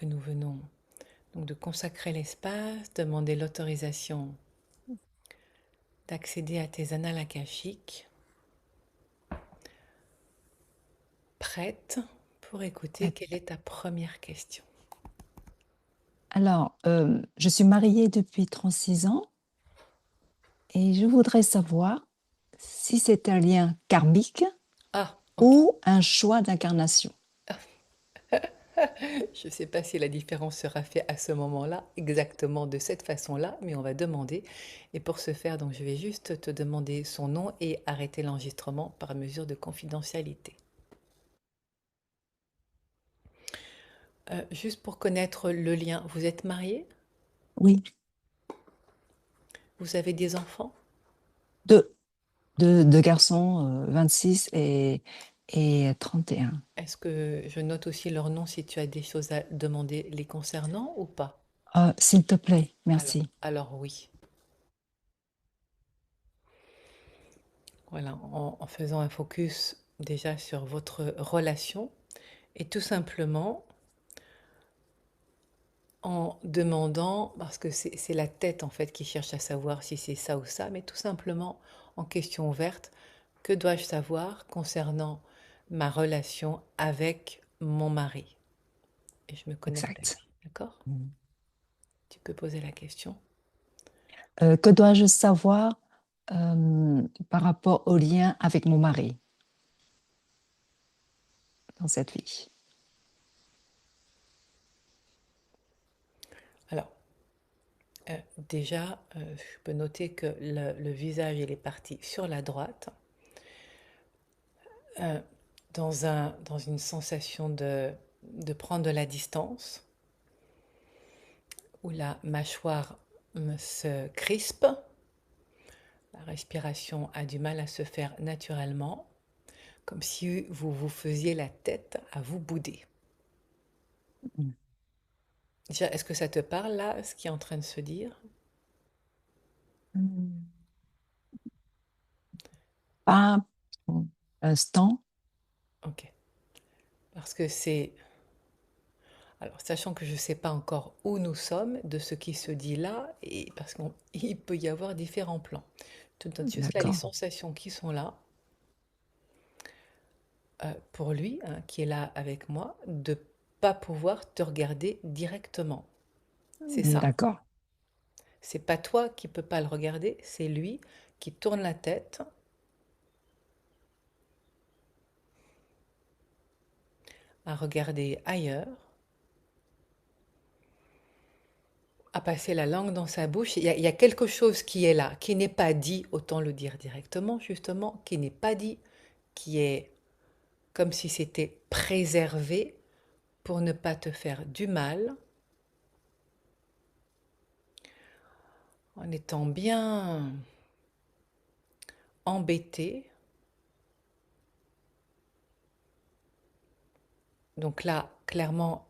que nous venons donc de consacrer l'espace, demander l'autorisation d'accéder à tes annales akashiques, prête pour écouter quelle est ta première question. Alors, je suis mariée depuis 36 ans et je voudrais savoir si c'est un lien karmique Ah, ok. ou un choix d'incarnation. Je ne sais pas si la différence sera faite à ce moment-là, exactement de cette façon-là, mais on va demander. Et pour ce faire, donc, je vais juste te demander son nom et arrêter l'enregistrement par mesure de confidentialité. Juste pour connaître le lien, vous êtes marié? Oui, Vous avez des enfants? deux, deux garçons, 26 et 31. Est-ce que je note aussi leur nom si tu as des choses à demander les concernant ou pas? S'il te plaît, Alors, merci. alors oui. Voilà, en faisant un focus déjà sur votre relation et tout simplement en demandant, parce que c'est la tête en fait qui cherche à savoir si c'est ça ou ça, mais tout simplement en question ouverte, que dois-je savoir concernant ma relation avec mon mari? Et je me connecte à Exact. lui, d'accord? Mm. Tu peux poser la question. Que dois-je savoir par rapport au lien avec mon mari dans cette vie? Alors, déjà, je peux noter que le visage, il est parti sur la droite, euh, dans une sensation de prendre de la distance, où la mâchoire se crispe, la respiration a du mal à se faire naturellement, comme si vous vous faisiez la tête à vous bouder. Mm. Déjà, est-ce que ça te parle là, ce qui est en train de se dire? Mm. Pas pour l'instant. Ok. Parce que c'est... Alors, sachant que je ne sais pas encore où nous sommes de ce qui se dit là, et parce qu'il peut y avoir différents plans. Je te donne juste là les D'accord. sensations qui sont là, pour lui, hein, qui est là avec moi, de pas pouvoir te regarder directement. C'est ça. D'accord. C'est pas toi qui peux pas le regarder, c'est lui qui tourne la tête à regarder ailleurs, à passer la langue dans sa bouche. Il y a quelque chose qui est là, qui n'est pas dit, autant le dire directement, justement, qui n'est pas dit, qui est comme si c'était préservé pour ne pas te faire du mal, en étant bien embêté. Donc là, clairement,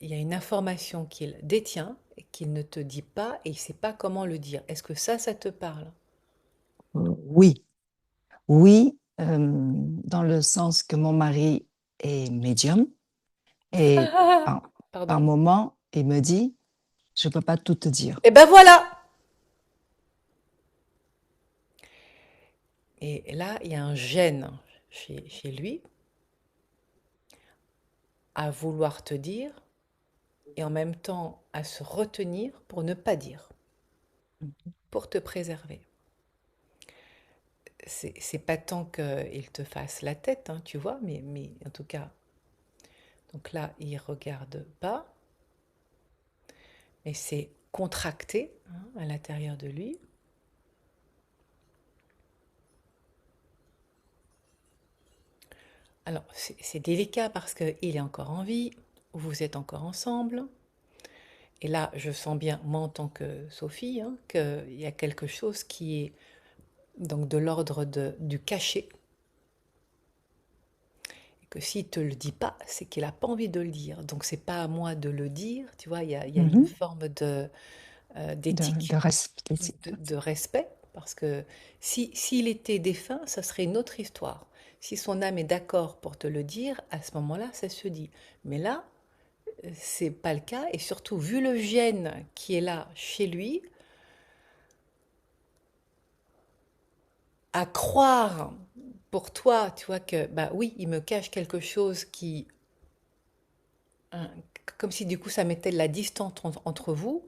il y a une information qu'il détient et qu'il ne te dit pas et il ne sait pas comment le dire. Est-ce que ça te parle? Oui, oui, dans le sens que mon mari est médium et par Pardon. moment, il me dit, je ne peux pas tout te dire. Et ben voilà! Et là, il y a un gêne chez lui à vouloir te dire et en même temps à se retenir pour ne pas dire, pour te préserver. C'est pas tant qu'il te fasse la tête, hein, tu vois, mais en tout cas, donc là, il regarde pas, mais c'est contracté, hein, à l'intérieur de lui. Alors, c'est délicat parce qu'il est encore en vie, vous êtes encore ensemble. Et là, je sens bien, moi en tant que Sophie, hein, qu'il y a quelque chose qui est donc de l'ordre du cachet. Et que s'il ne te le dit pas, c'est qu'il n'a pas envie de le dire. Donc, c'est pas à moi de le dire. Tu vois, il y a une Mhm. forme De d'éthique, respect. de respect. Parce que s'il était défunt, ça serait une autre histoire. Si son âme est d'accord pour te le dire, à ce moment-là, ça se dit. Mais là, c'est pas le cas. Et surtout, vu le gène qui est là chez lui, à croire pour toi, tu vois, que bah oui, il me cache quelque chose qui, hein, comme si du coup ça mettait de la distance entre vous,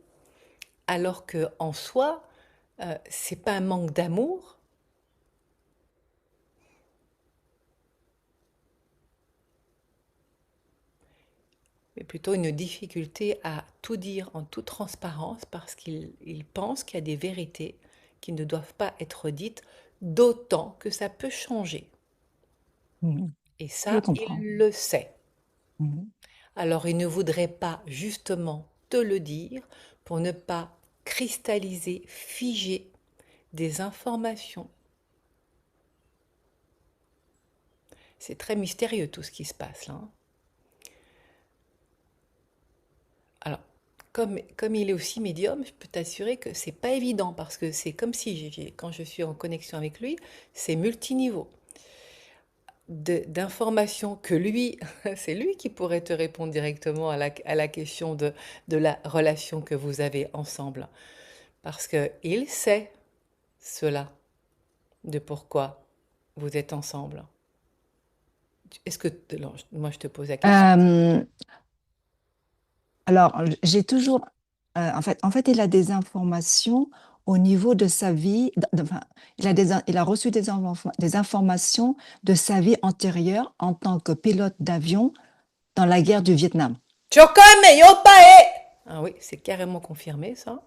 alors que en soi, c'est pas un manque d'amour, mais plutôt une difficulté à tout dire en toute transparence parce qu'il pense qu'il y a des vérités qui ne doivent pas être dites, d'autant que ça peut changer. Mhm. Et Je ça, comprends. il le sait. Mhm. Alors il ne voudrait pas justement te le dire pour ne pas cristalliser, figer des informations. C'est très mystérieux tout ce qui se passe là, hein. Alors, comme il est aussi médium, je peux t'assurer que c'est pas évident parce que c'est comme si, quand je suis en connexion avec lui, c'est multiniveau d'informations que lui, c'est lui qui pourrait te répondre directement à la question de la relation que vous avez ensemble. Parce qu'il sait cela, de pourquoi vous êtes ensemble. Est-ce que, non, moi je te pose la question. Euh, alors, j'ai toujours, en fait, il a des informations au niveau de sa vie. Enfin, il a reçu des informations de sa vie antérieure en tant que pilote d'avion dans la guerre du Vietnam. Chokame yopae! Ah oui, c'est carrément confirmé ça.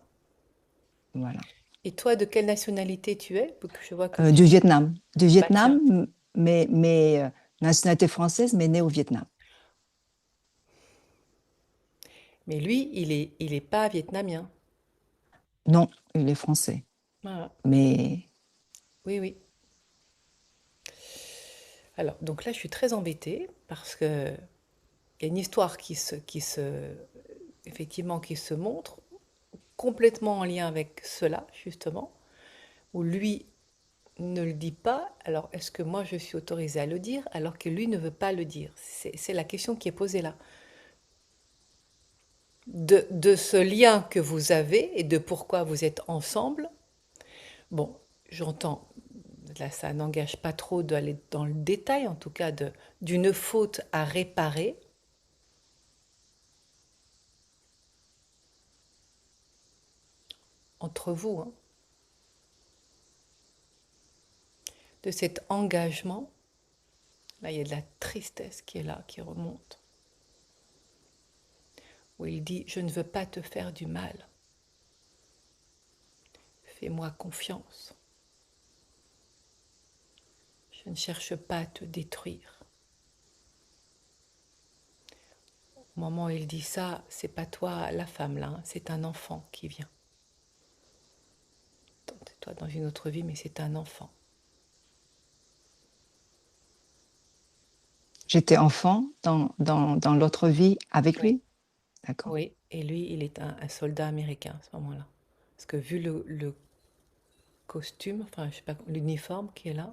Voilà. Et toi, de quelle nationalité tu es? Pour que je vois que Du tu... Vietnam. Du Bah tiens. Vietnam, mais nationalité française, mais né au Vietnam. Mais lui, il est pas vietnamien. Non, il est français. Voilà. Mais Oui, oui. Alors, donc là, je suis très embêtée parce que il y a une histoire effectivement, qui se montre complètement en lien avec cela, justement, où lui ne le dit pas. Alors, est-ce que moi, je suis autorisée à le dire alors que lui ne veut pas le dire? C'est la question qui est posée là. De ce lien que vous avez et de pourquoi vous êtes ensemble. Bon, j'entends, là, ça n'engage pas trop d'aller dans le détail, en tout cas, d'une faute à réparer entre vous, hein, de cet engagement. Là, il y a de la tristesse qui est là, qui remonte, où il dit, je ne veux pas te faire du mal, fais-moi confiance, je ne cherche pas à te détruire. Au moment où il dit ça, c'est pas toi la femme là, hein, c'est un enfant qui vient. C'est toi dans une autre vie, mais c'est un enfant. j'étais enfant dans l'autre vie avec Oui. lui. D'accord. Oui, et lui, il est un soldat américain à ce moment-là. Parce que vu le costume, enfin, je sais pas, l'uniforme qui est là,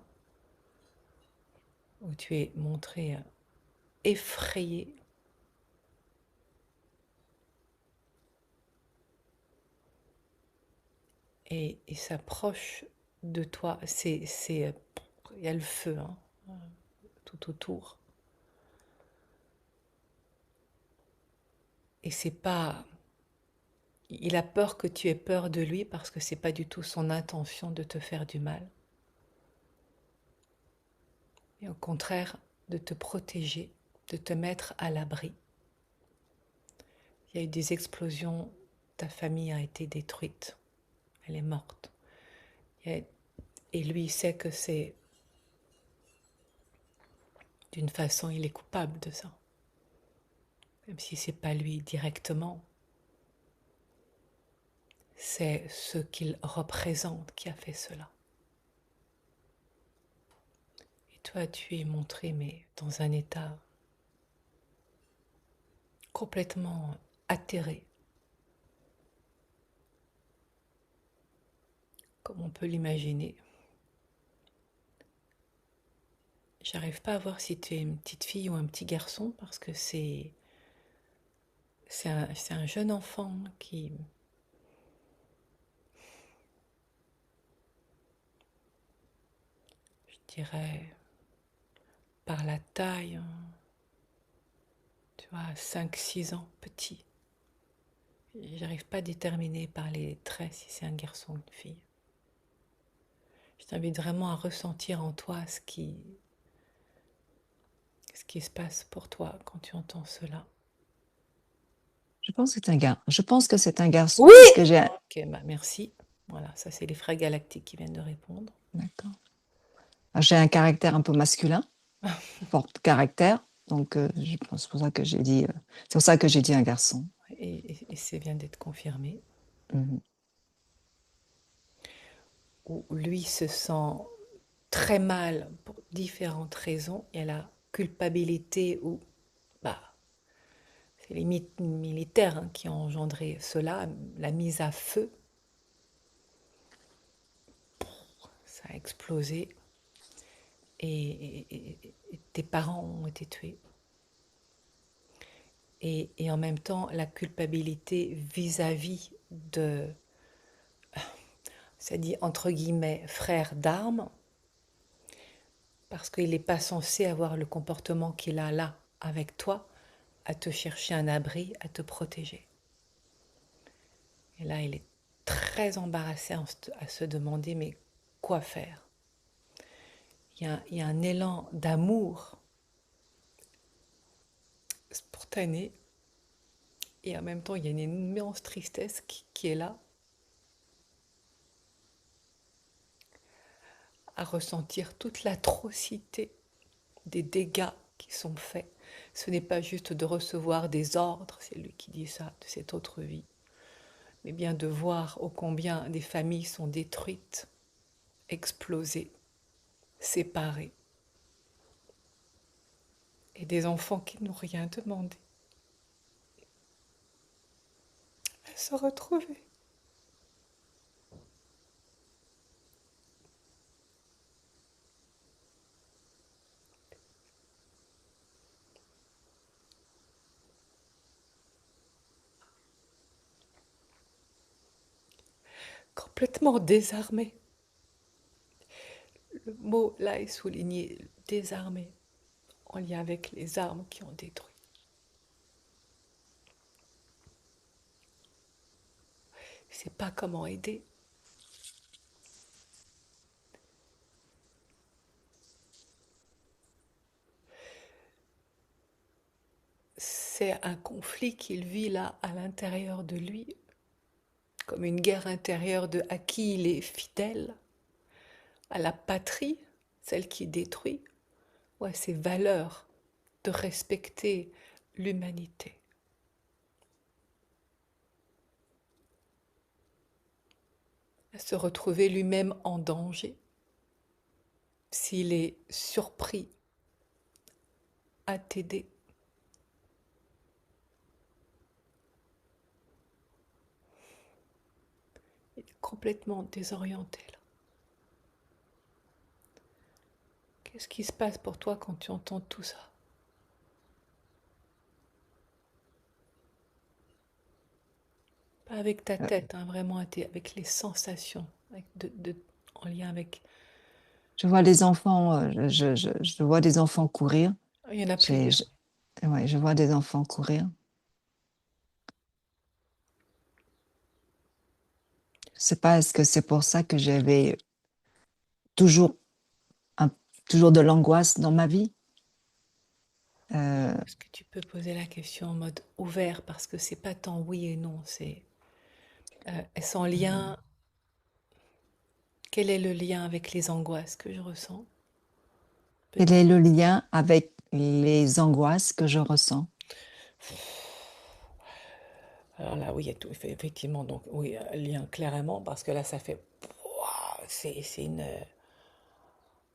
où tu es montré effrayé, et il s'approche de toi, il y a le feu, hein, tout autour. Et c'est pas, il a peur que tu aies peur de lui parce que c'est pas du tout son intention de te faire du mal. Et au contraire, de te protéger, de te mettre à l'abri. Il y a eu des explosions, ta famille a été détruite, elle est morte. Et lui, il sait que c'est d'une façon, il est coupable de ça. Même si c'est pas lui directement, c'est ce qu'il représente qui a fait cela. Et toi, tu es montré, mais dans un état complètement atterré, comme on peut l'imaginer. J'arrive pas à voir si tu es une petite fille ou un petit garçon parce que c'est un jeune enfant qui, je dirais, par la taille, hein, tu vois, 5 6 ans, petit. J'arrive pas à déterminer par les traits si c'est un garçon ou une fille. Je t'invite vraiment à ressentir en toi ce qui se passe pour toi quand tu entends cela. Je pense que c'est un gars. Je pense que c'est un garçon Oui! parce que j'ai un... Ok, bah merci. Voilà, ça c'est les frères galactiques qui viennent de répondre. D'accord. J'ai un caractère un peu masculin, fort caractère. Donc, je pense c'est pour ça que j'ai dit, c'est pour ça que j'ai dit un garçon. Et c'est vient d'être confirmé. Mhm. Où lui se sent très mal pour différentes raisons. Il y a la culpabilité où bah, c'est les militaires hein, qui ont engendré cela, la mise à feu, ça a explosé et tes parents ont été tués. Et en même temps, la culpabilité vis-à-vis de, ça dit entre guillemets, frère d'armes, parce qu'il n'est pas censé avoir le comportement qu'il a là avec toi, à te chercher un abri, à te protéger. Et là, il est très embarrassé à se demander, mais quoi faire? Il y a un élan d'amour spontané et en même temps, il y a une immense tristesse qui est là, à ressentir toute l'atrocité des dégâts qui sont faits. Ce n'est pas juste de recevoir des ordres, c'est lui qui dit ça, de cette autre vie, mais bien de voir ô combien des familles sont détruites, explosées, séparées, et des enfants qui n'ont rien demandé à se retrouver. Complètement désarmés. Le mot là est souligné, désarmés, en lien avec les armes qui ont détruit. Je ne sais pas comment aider. C'est un conflit qu'il vit là à l'intérieur de lui, comme une guerre intérieure de à qui il est fidèle, à la patrie, celle qui détruit, ou à ses valeurs de respecter l'humanité. À se retrouver lui-même en danger s'il est surpris à t'aider. Il est complètement désorienté là. Qu'est-ce qui se passe pour toi quand tu entends tout ça? Pas avec ta Euh, tête, hein, vraiment avec les sensations, en lien avec... Je vois des enfants, je vois des enfants courir. Il y en a J'ai, plusieurs. je, ouais, je vois des enfants courir. Je sais pas, est-ce que c'est pour ça que j'avais toujours, un- toujours de l'angoisse dans ma vie? Euh, Est-ce que tu peux poser la question en mode ouvert parce que c'est pas tant oui et non, c'est est-ce en lien, quel est le lien avec les angoisses que je ressens? Quel Peut-être. est le lien avec les angoisses que je ressens? Alors là, oui, il y a tout, effectivement, donc oui, lien clairement parce que là, ça fait, Ouah, c'est une,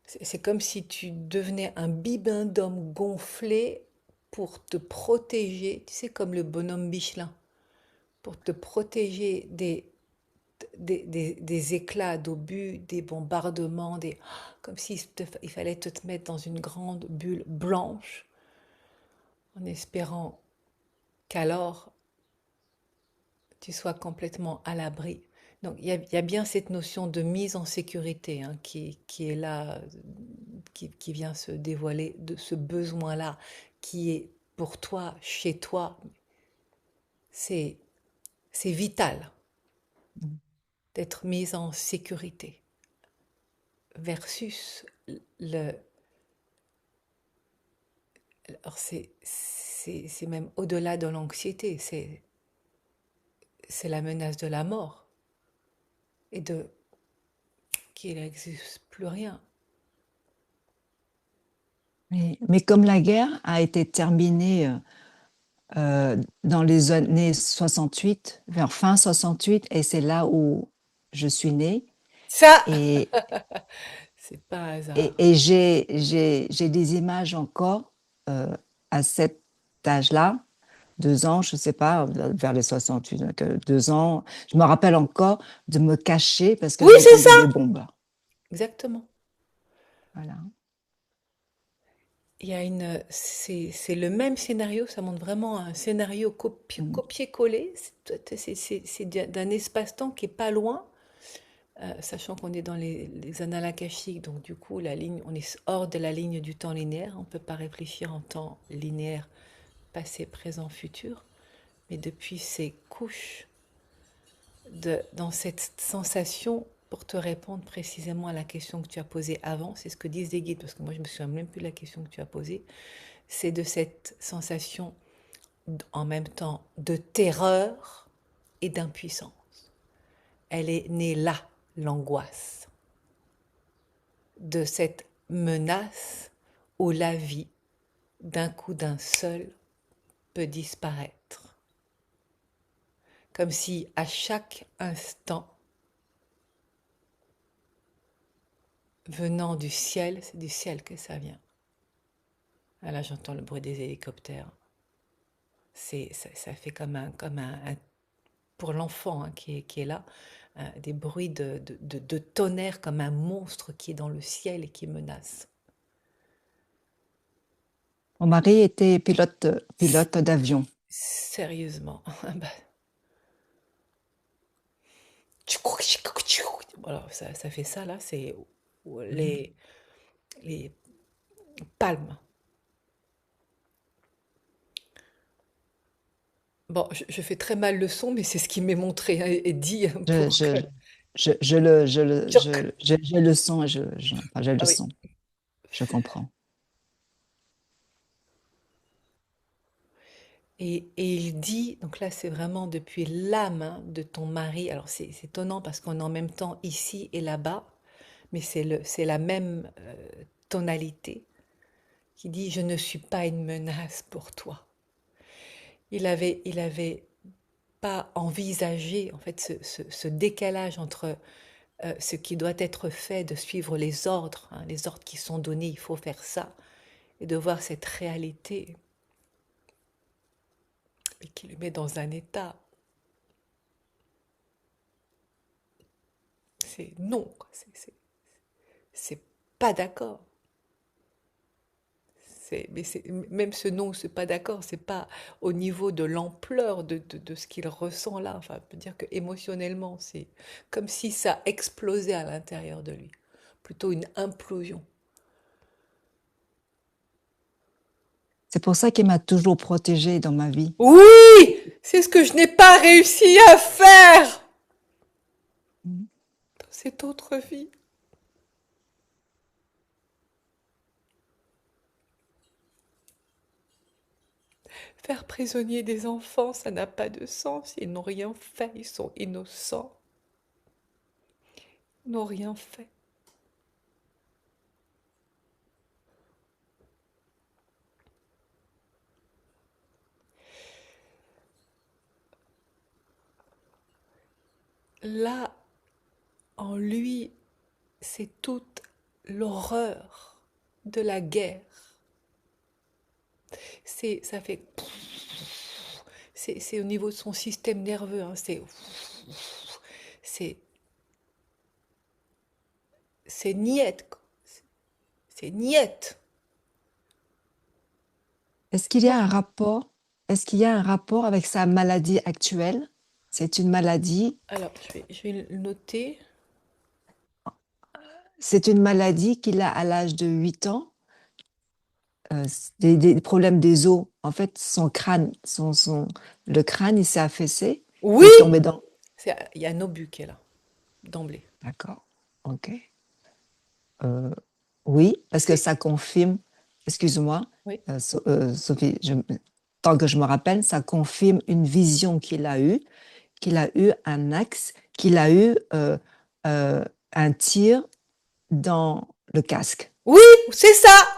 c'est comme si tu devenais un bibendum gonflé pour te protéger, tu sais, comme le bonhomme Michelin, pour te protéger des éclats d'obus, des bombardements, comme il fallait te mettre dans une grande bulle blanche en espérant qu'alors tu sois complètement à l'abri. Donc il y a bien cette notion de mise en sécurité hein, qui est là, qui vient se dévoiler, de ce besoin-là, qui est pour toi, chez toi, c'est, c'est vital Mm. d'être mise en sécurité versus le... Alors c'est même au-delà de l'anxiété, c'est la menace de la mort et de qu'il n'existe plus rien. Mais comme la guerre a été terminée dans les années 68, vers fin 68, et c'est là où je suis née, Ça, et, c'est pas un hasard. et j'ai des images encore à cet âge-là, 2 ans, je sais pas, vers les 68, donc 2 ans. Je me rappelle encore de me cacher parce que Oui, c'est j'entendais ça. des bombes. Exactement. Voilà. Il y a une, c'est le même scénario, ça montre vraiment un scénario Mm. copier-coller. C'est d'un espace-temps qui est pas loin, sachant qu'on est dans les annales akashiques, donc du coup, la ligne, on est hors de la ligne du temps linéaire. On peut pas réfléchir en temps linéaire, passé, présent, futur. Mais depuis ces couches dans cette sensation, pour te répondre précisément à la question que tu as posée avant, c'est ce que disent les guides, parce que moi je me souviens même plus de la question que tu as posée, c'est de cette sensation en même temps de terreur et d'impuissance. Elle est née là, l'angoisse, de cette menace où la vie, d'un coup d'un seul, peut disparaître. Comme si à chaque instant, venant du ciel, c'est du ciel que ça vient. Ah, là, j'entends le bruit des hélicoptères. Ça fait pour l'enfant hein, qui est là, des bruits de tonnerre comme un monstre qui est dans le ciel et qui menace. Mon mari était pilote d'avion. Sérieusement. Bah, voilà, ça fait ça là, c'est Mhm. les palmes. Bon, je fais très mal le son, mais c'est ce qui m'est montré hein, et dit hein, Je, pour que... je, Choc. j'ai le son, enfin, j'ai le Ah oui. son, je comprends. Et il dit, donc là c'est vraiment depuis l'âme hein, de ton mari, alors c'est étonnant parce qu'on est en même temps ici et là-bas, mais c'est la même tonalité qui dit je ne suis pas une menace pour toi. Il avait pas envisagé en fait ce décalage entre ce qui doit être fait de suivre les ordres, hein, les ordres qui sont donnés, il faut faire ça, et de voir cette réalité et qui le met dans un état, c'est non, quoi, c'est pas d'accord. Même ce non, c'est pas d'accord, c'est pas au niveau de l'ampleur de ce qu'il ressent là. Enfin, on peut dire que émotionnellement, c'est comme si ça explosait à l'intérieur de lui. Plutôt une implosion. C'est pour ça qu'il m'a toujours protégée dans ma vie. Oui! C'est ce que je n'ai pas réussi à faire Mhm. dans cette autre vie. Faire prisonnier des enfants, ça n'a pas de sens. Ils n'ont rien fait, ils sont innocents. Ils n'ont rien fait. Là, en lui, c'est toute l'horreur de la guerre. Ça fait, c'est au niveau de son système nerveux, hein, c'est, c'est niette, quoi. C'est niette. Est-ce qu'il y Moi, a un rapport, est-ce qu'il y a un rapport avec sa maladie actuelle? C'est une maladie, Alors, je vais le noter. c'est une maladie qu'il a à l'âge de 8 ans. Des problèmes des os. En fait, son crâne, le crâne, il s'est affaissé. Oui! Il est tombé dans. Il y a un obus qui est là, d'emblée. D'accord. OK. Euh, oui, parce que C'est... ça confirme, excuse-moi, Oui. Sophie, tant que je me rappelle, ça confirme une vision qu'il a eu un axe, qu'il a eu euh, un tir dans le casque. Oui, c'est ça!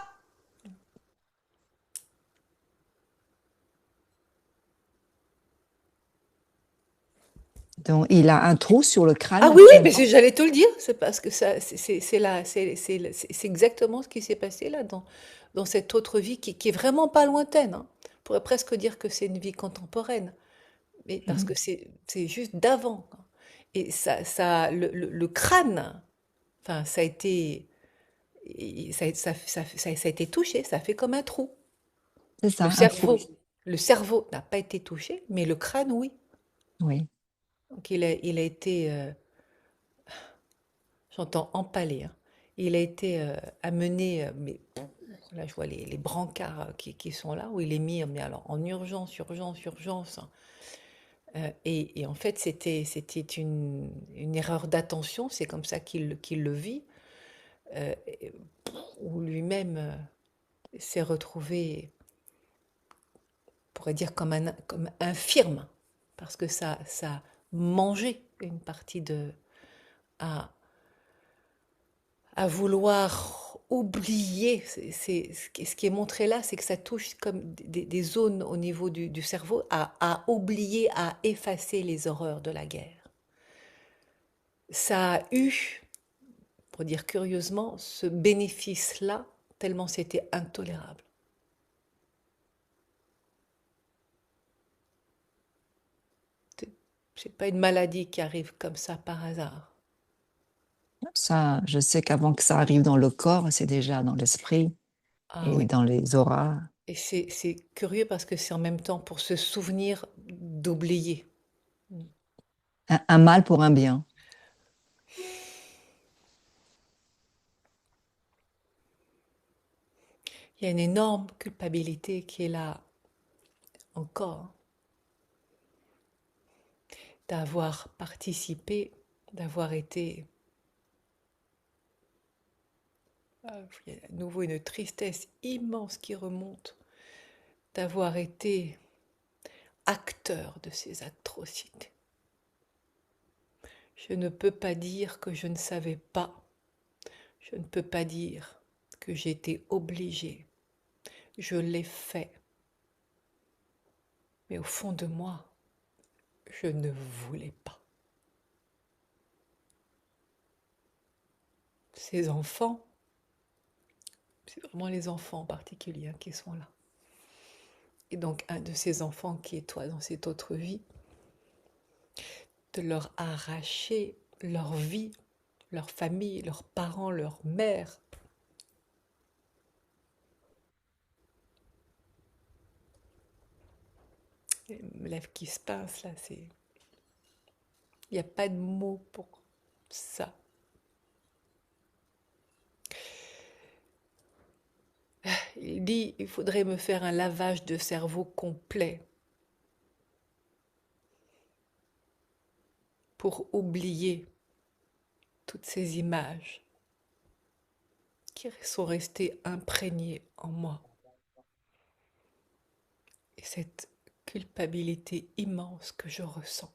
Donc, il a un trou sur le Ah crâne oui, oui, mais actuellement. j'allais te le dire. C'est parce que ça, c'est exactement ce qui s'est passé là, dans cette autre vie qui est vraiment pas lointaine, hein. On pourrait presque dire que c'est une vie contemporaine, mais parce que Mhm. c'est juste d'avant, quoi. Et le crâne, enfin, ça a été, ça a été touché, ça fait comme un trou. C'est Le ça, un trou. cerveau, le cerveau n'a pas été touché, mais le crâne, oui. Oui, Donc il a été, j'entends empalé, hein. Il a été amené, mais là je vois les brancards qui sont là, où il est mis, mais alors en urgence, urgence, urgence, hein. Et en fait, c'était une erreur d'attention, c'est comme ça qu'il le vit, et où lui-même s'est retrouvé, on pourrait dire, comme infirme, parce que ça a mangé une partie à, à vouloir oublier. Ce qui est montré là, c'est que ça touche comme des zones au niveau du cerveau à oublier, à effacer les horreurs de la guerre. Ça a eu, pour dire curieusement, ce bénéfice-là, tellement c'était intolérable. C'est c'est pas une maladie qui arrive comme ça par hasard. ça, je sais qu'avant que ça arrive dans le corps, c'est déjà dans l'esprit Ah et oui. dans les auras. Et c'est curieux parce que c'est en même temps pour se souvenir d'oublier. Un mal pour un bien. Il y a une énorme culpabilité qui est là encore, d'avoir participé, d'avoir été... Il y a à nouveau une tristesse immense qui remonte, d'avoir été acteur de ces atrocités. Je ne peux pas dire que je ne savais pas, je ne peux pas dire que j'étais obligée, je l'ai fait, mais au fond de moi, je ne voulais pas. Ces enfants, c'est vraiment les enfants en particulier qui sont là. Et donc un de ces enfants qui est toi dans cette autre vie, de leur arracher leur vie, leur famille, leurs parents, leur mère. Les lèvres qui se pincent là, c'est... Il n'y a pas de mots pour ça. Il dit, il faudrait me faire un lavage de cerveau complet pour oublier toutes ces images qui sont restées imprégnées en moi. Et cette culpabilité immense que je ressens.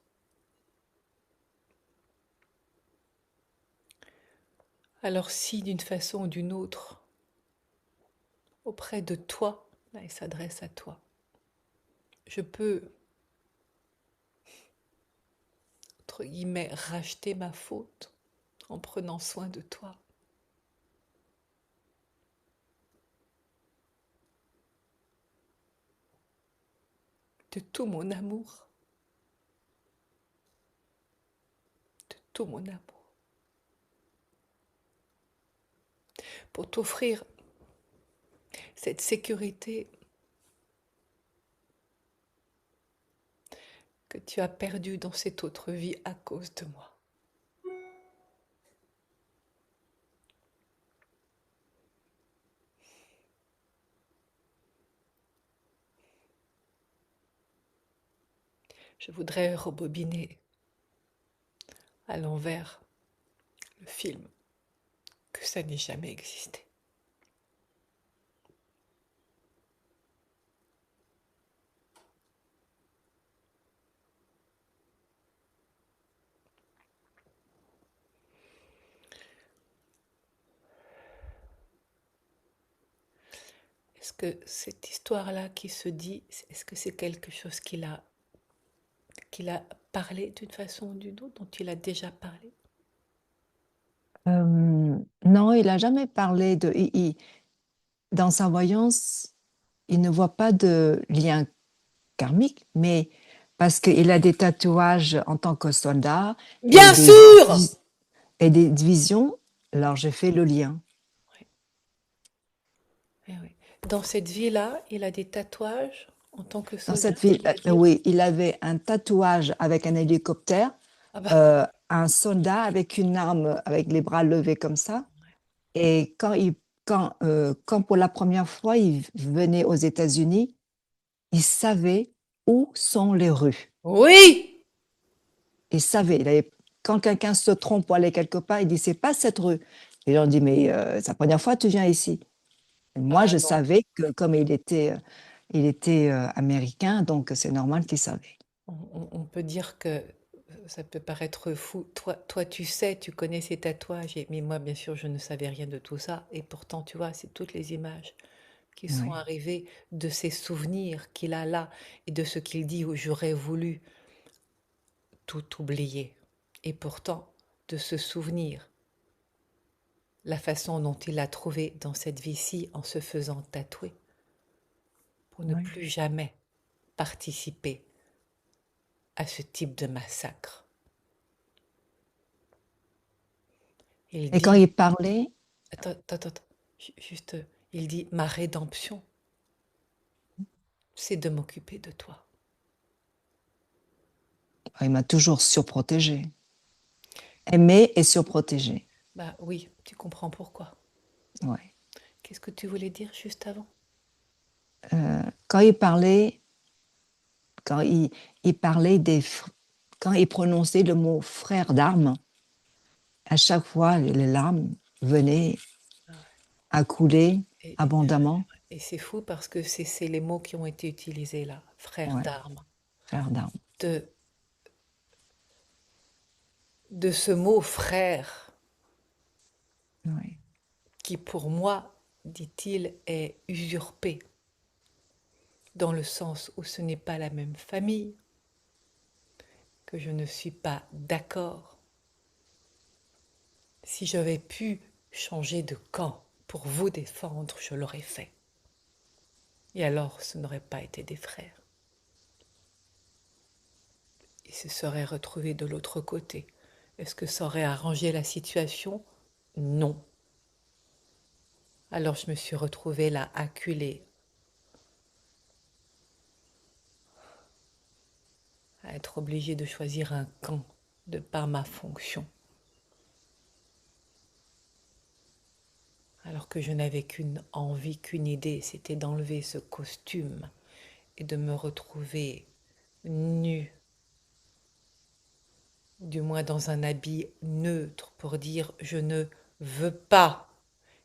Alors si d'une façon ou d'une autre, auprès de toi, là il s'adresse à toi, je peux, entre guillemets, racheter ma faute en prenant soin de toi, de tout mon amour, de tout mon amour, pour t'offrir cette sécurité que tu as perdu dans cette autre vie à cause de moi. Je voudrais rebobiner à l'envers le film, que ça n'ait jamais existé. Est-ce que cette histoire-là qui se dit, est-ce que c'est quelque chose qu'il a parlé d'une façon ou d'une autre, dont il a déjà parlé? Non, il n'a jamais parlé dans sa voyance, il ne voit pas de lien karmique, mais parce qu'il a des tatouages en tant que soldat et Bien sûr! et des visions, alors j'ai fait le lien. Oui, oui, oui. Dans cette vie-là, il a des tatouages en tant que Dans soldat, cette ville, c'est-à-dire? oui, il avait un tatouage avec un hélicoptère, Ah bah, un soldat avec une arme, avec les bras levés comme ça. Et quand pour la première fois il venait aux États-Unis, il savait où sont les rues. oui! Il savait. Quand quelqu'un se trompe pour aller quelque part, il dit, c'est pas cette rue. Et on dit, mais c'est la première fois que tu viens ici. Et moi, Ah je non, savais que comme il était américain, donc c'est normal qu'il savait. on peut dire que ça peut paraître fou. Toi, tu sais, tu connais ces tatouages, mais moi, bien sûr, je ne savais rien de tout ça. Et pourtant, tu vois, c'est toutes les images qui sont Oui, arrivées de ces souvenirs qu'il a là et de ce qu'il dit où j'aurais voulu tout oublier. Et pourtant, de se souvenir, la façon dont il a trouvé dans cette vie-ci en se faisant tatouer, pour ne oui. plus jamais participer à ce type de massacre. Il Et quand dit, il parlait, attends, juste, il dit, ma rédemption, c'est de m'occuper de toi. il m'a toujours surprotégé. Aimé et surprotégé. Bah oui, tu comprends pourquoi. Ouais. Qu'est-ce que tu voulais dire juste avant? Quand il parlait, quand il parlait quand il prononçait le mot frère d'armes, à chaque fois, les larmes venaient à couler Et, et- abondamment. et c'est fou parce que c'est les mots qui ont été utilisés là, frère Ouais, d'armes. frère d'armes. De, de ce mot frère, Ouais, qui pour moi, dit-il, est usurpé, dans le sens où ce n'est pas la même famille, que je ne suis pas d'accord. Si j'avais pu changer de camp pour vous défendre, je l'aurais fait. Et alors, ce n'aurait pas été des frères. Ils se seraient retrouvés de l'autre côté. Est-ce que ça aurait arrangé la situation? Non. Alors je me suis retrouvée là, acculée, à être obligée de choisir un camp de par ma fonction, alors que je n'avais qu'une envie, qu'une idée, c'était d'enlever ce costume et de me retrouver nue, du moins dans un habit neutre, pour dire je ne veux pas.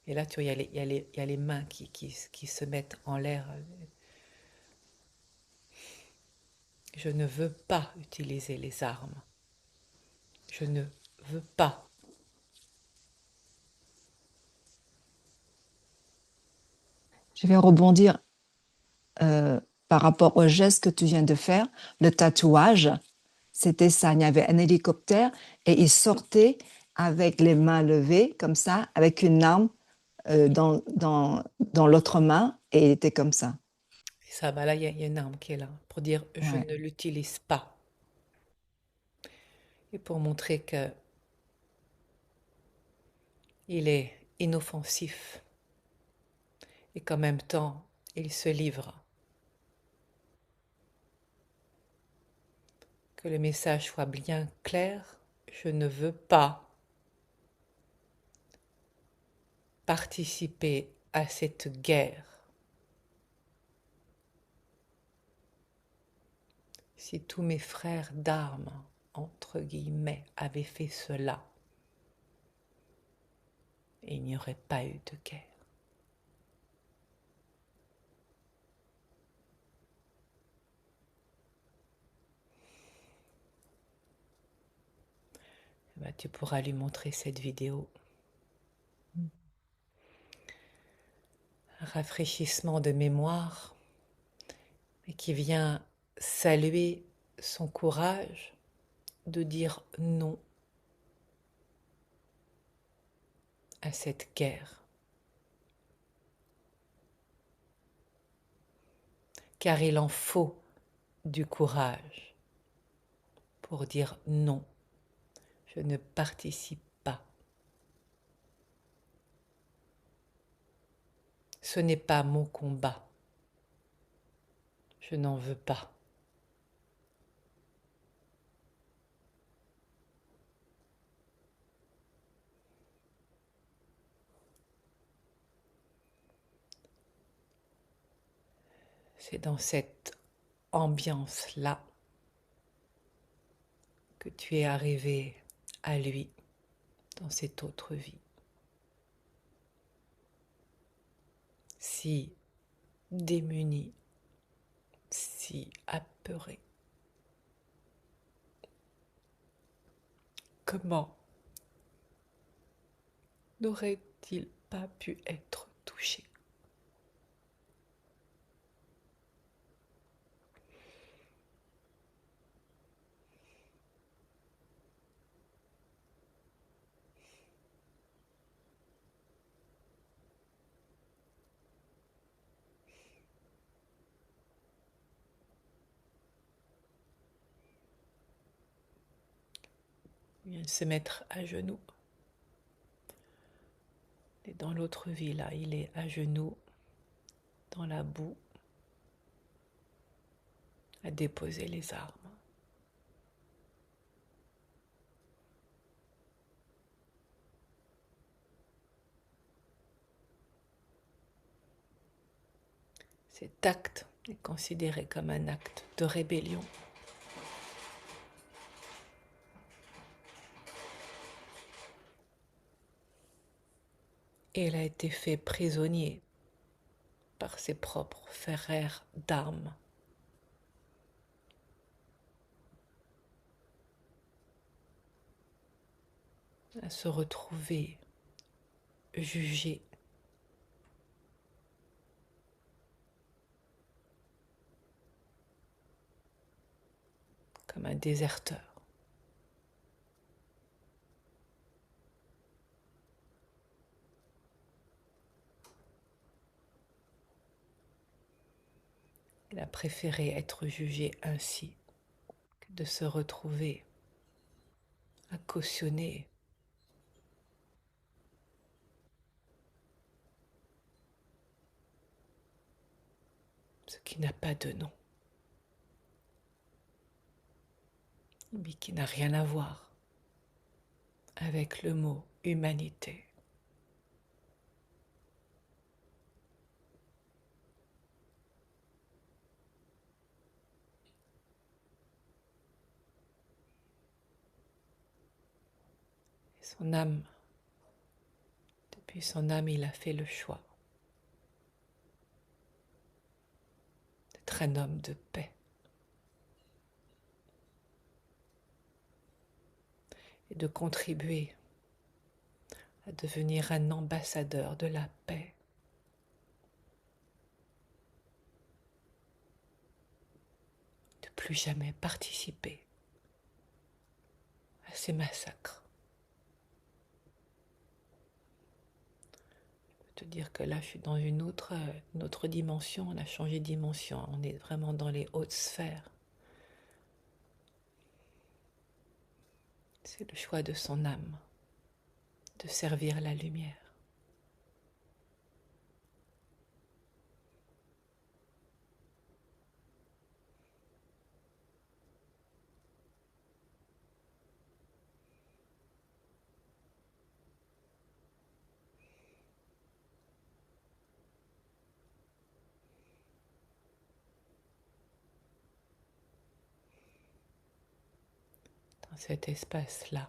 Et là, tu vois, il y a les mains qui se mettent en l'air. Je ne veux pas utiliser les armes. Je ne veux pas. je vais rebondir euh, par rapport au geste que tu viens de faire. Le tatouage, c'était ça. Il y avait un hélicoptère et il sortait avec les mains levées, comme ça, avec une arme dans l'autre main et il était comme ça. Et ça, bah là, il y a une arme qui est là pour dire je Ouais. ne l'utilise pas. Et pour montrer que il est inoffensif et qu'en même temps, il se livre que le message soit bien clair, je ne veux pas participer à cette guerre. Si tous mes frères d'armes, entre guillemets, avaient fait cela, il n'y aurait pas eu de guerre. Ben, tu pourras lui montrer cette vidéo. Un rafraîchissement de mémoire, mais qui vient saluer son courage de dire non à cette guerre. Car il en faut du courage pour dire non, je ne participe pas. Ce n'est pas mon combat. Je n'en veux pas. C'est dans cette ambiance-là que tu es arrivé à lui dans cette autre vie. Si démuni, si apeuré. Comment n'aurait-il pas pu être touché? Il vient de se mettre à genoux. Et dans l'autre vie, là, il est à genoux, dans la boue, à déposer les armes. Cet acte est considéré comme un acte de rébellion. Et il a été fait prisonnier par ses propres frères d'armes. À se retrouver jugé comme un déserteur. Il a préféré être jugé ainsi que de se retrouver à cautionner ce qui n'a pas de nom, mais qui n'a rien à voir avec le mot humanité. Et son âme, depuis son âme, il a fait le choix d'être un homme de paix. Et de contribuer à devenir un ambassadeur de la paix. De plus jamais participer à ces massacres. Je peux te dire que là, je suis dans une autre dimension, on a changé de dimension, on est vraiment dans les hautes sphères. C'est le choix de son âme, de servir la lumière. dans cet espace-là,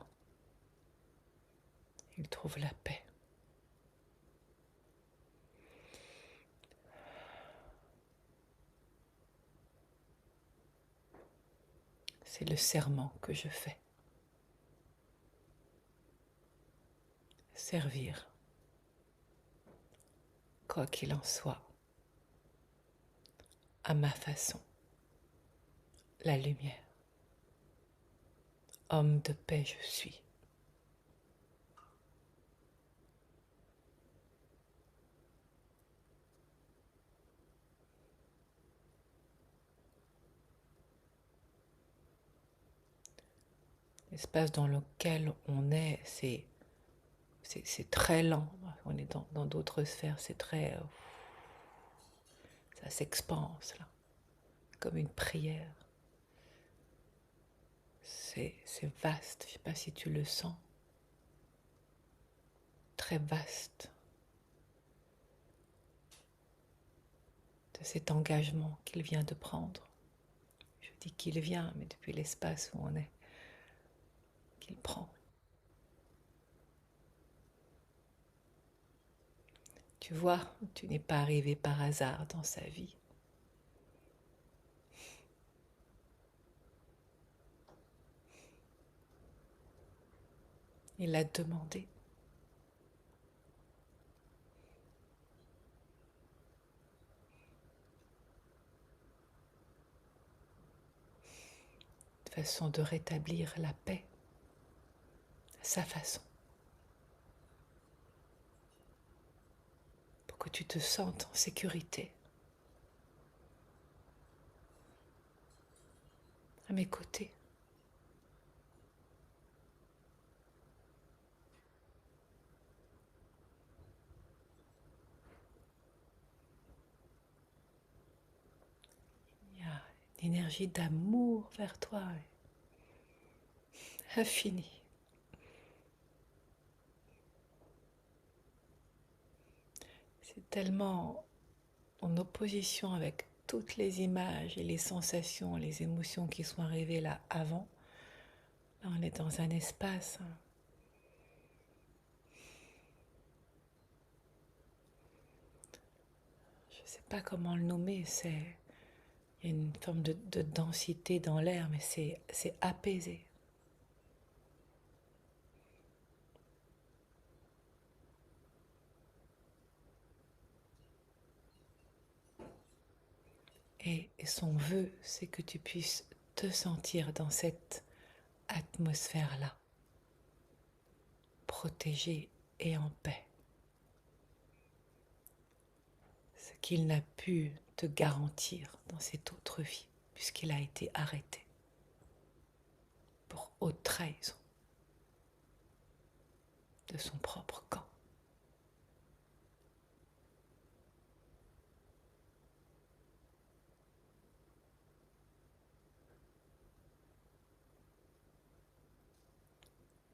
il trouve la paix. C'est le serment que je fais. Servir, quoi qu'il en soit, à ma façon, la lumière. Homme de paix je suis. L'espace dans lequel on est, c'est très lent. On est dans d'autres sphères, c'est très... ça s'expanse là, comme une prière. C'est vaste, je ne sais pas si tu le sens. Très vaste. De cet engagement qu'il vient de prendre. Je dis qu'il vient, mais depuis l'espace où on est, qu'il prend. Tu vois, tu n'es pas arrivé par hasard dans sa vie. Il l'a demandé. Une façon de rétablir la paix, à sa façon. Pour que tu te sentes en sécurité. À mes côtés. Il y a une énergie d'amour vers toi, infinie. C'est tellement en opposition avec toutes les images et les sensations, les émotions qui sont arrivées là avant. Là, on est dans un espace. Je ne sais pas comment le nommer, il y a une forme de densité dans l'air, mais c'est apaisé. Et son vœu, c'est que tu puisses te sentir dans cette atmosphère-là, protégé et en paix. Ce qu'il n'a pu te garantir dans cette autre vie, puisqu'il a été arrêté pour haute trahison de son propre camp.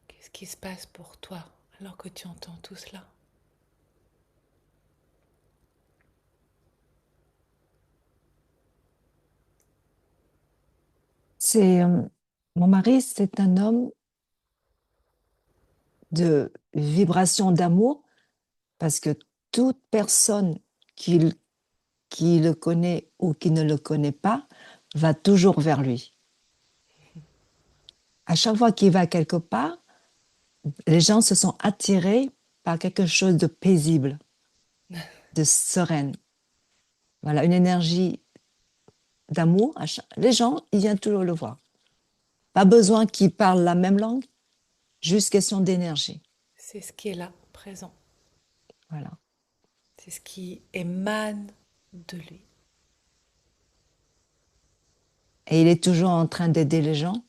Qu'est-ce qui se passe pour toi alors que tu entends tout cela? C'est mon mari, c'est un homme de vibration d'amour parce que toute personne qui, qui le connaît ou qui ne le connaît pas va toujours vers lui. À chaque fois qu'il va quelque part, les gens se sont attirés par quelque chose de paisible, de sereine. Voilà, une énergie d'amour. Les gens, ils viennent toujours le voir. Pas besoin qu'ils parlent la même langue, juste question d'énergie. C'est ce qui est là, présent. Voilà. C'est ce qui émane de lui. Et il est toujours en train d'aider les gens.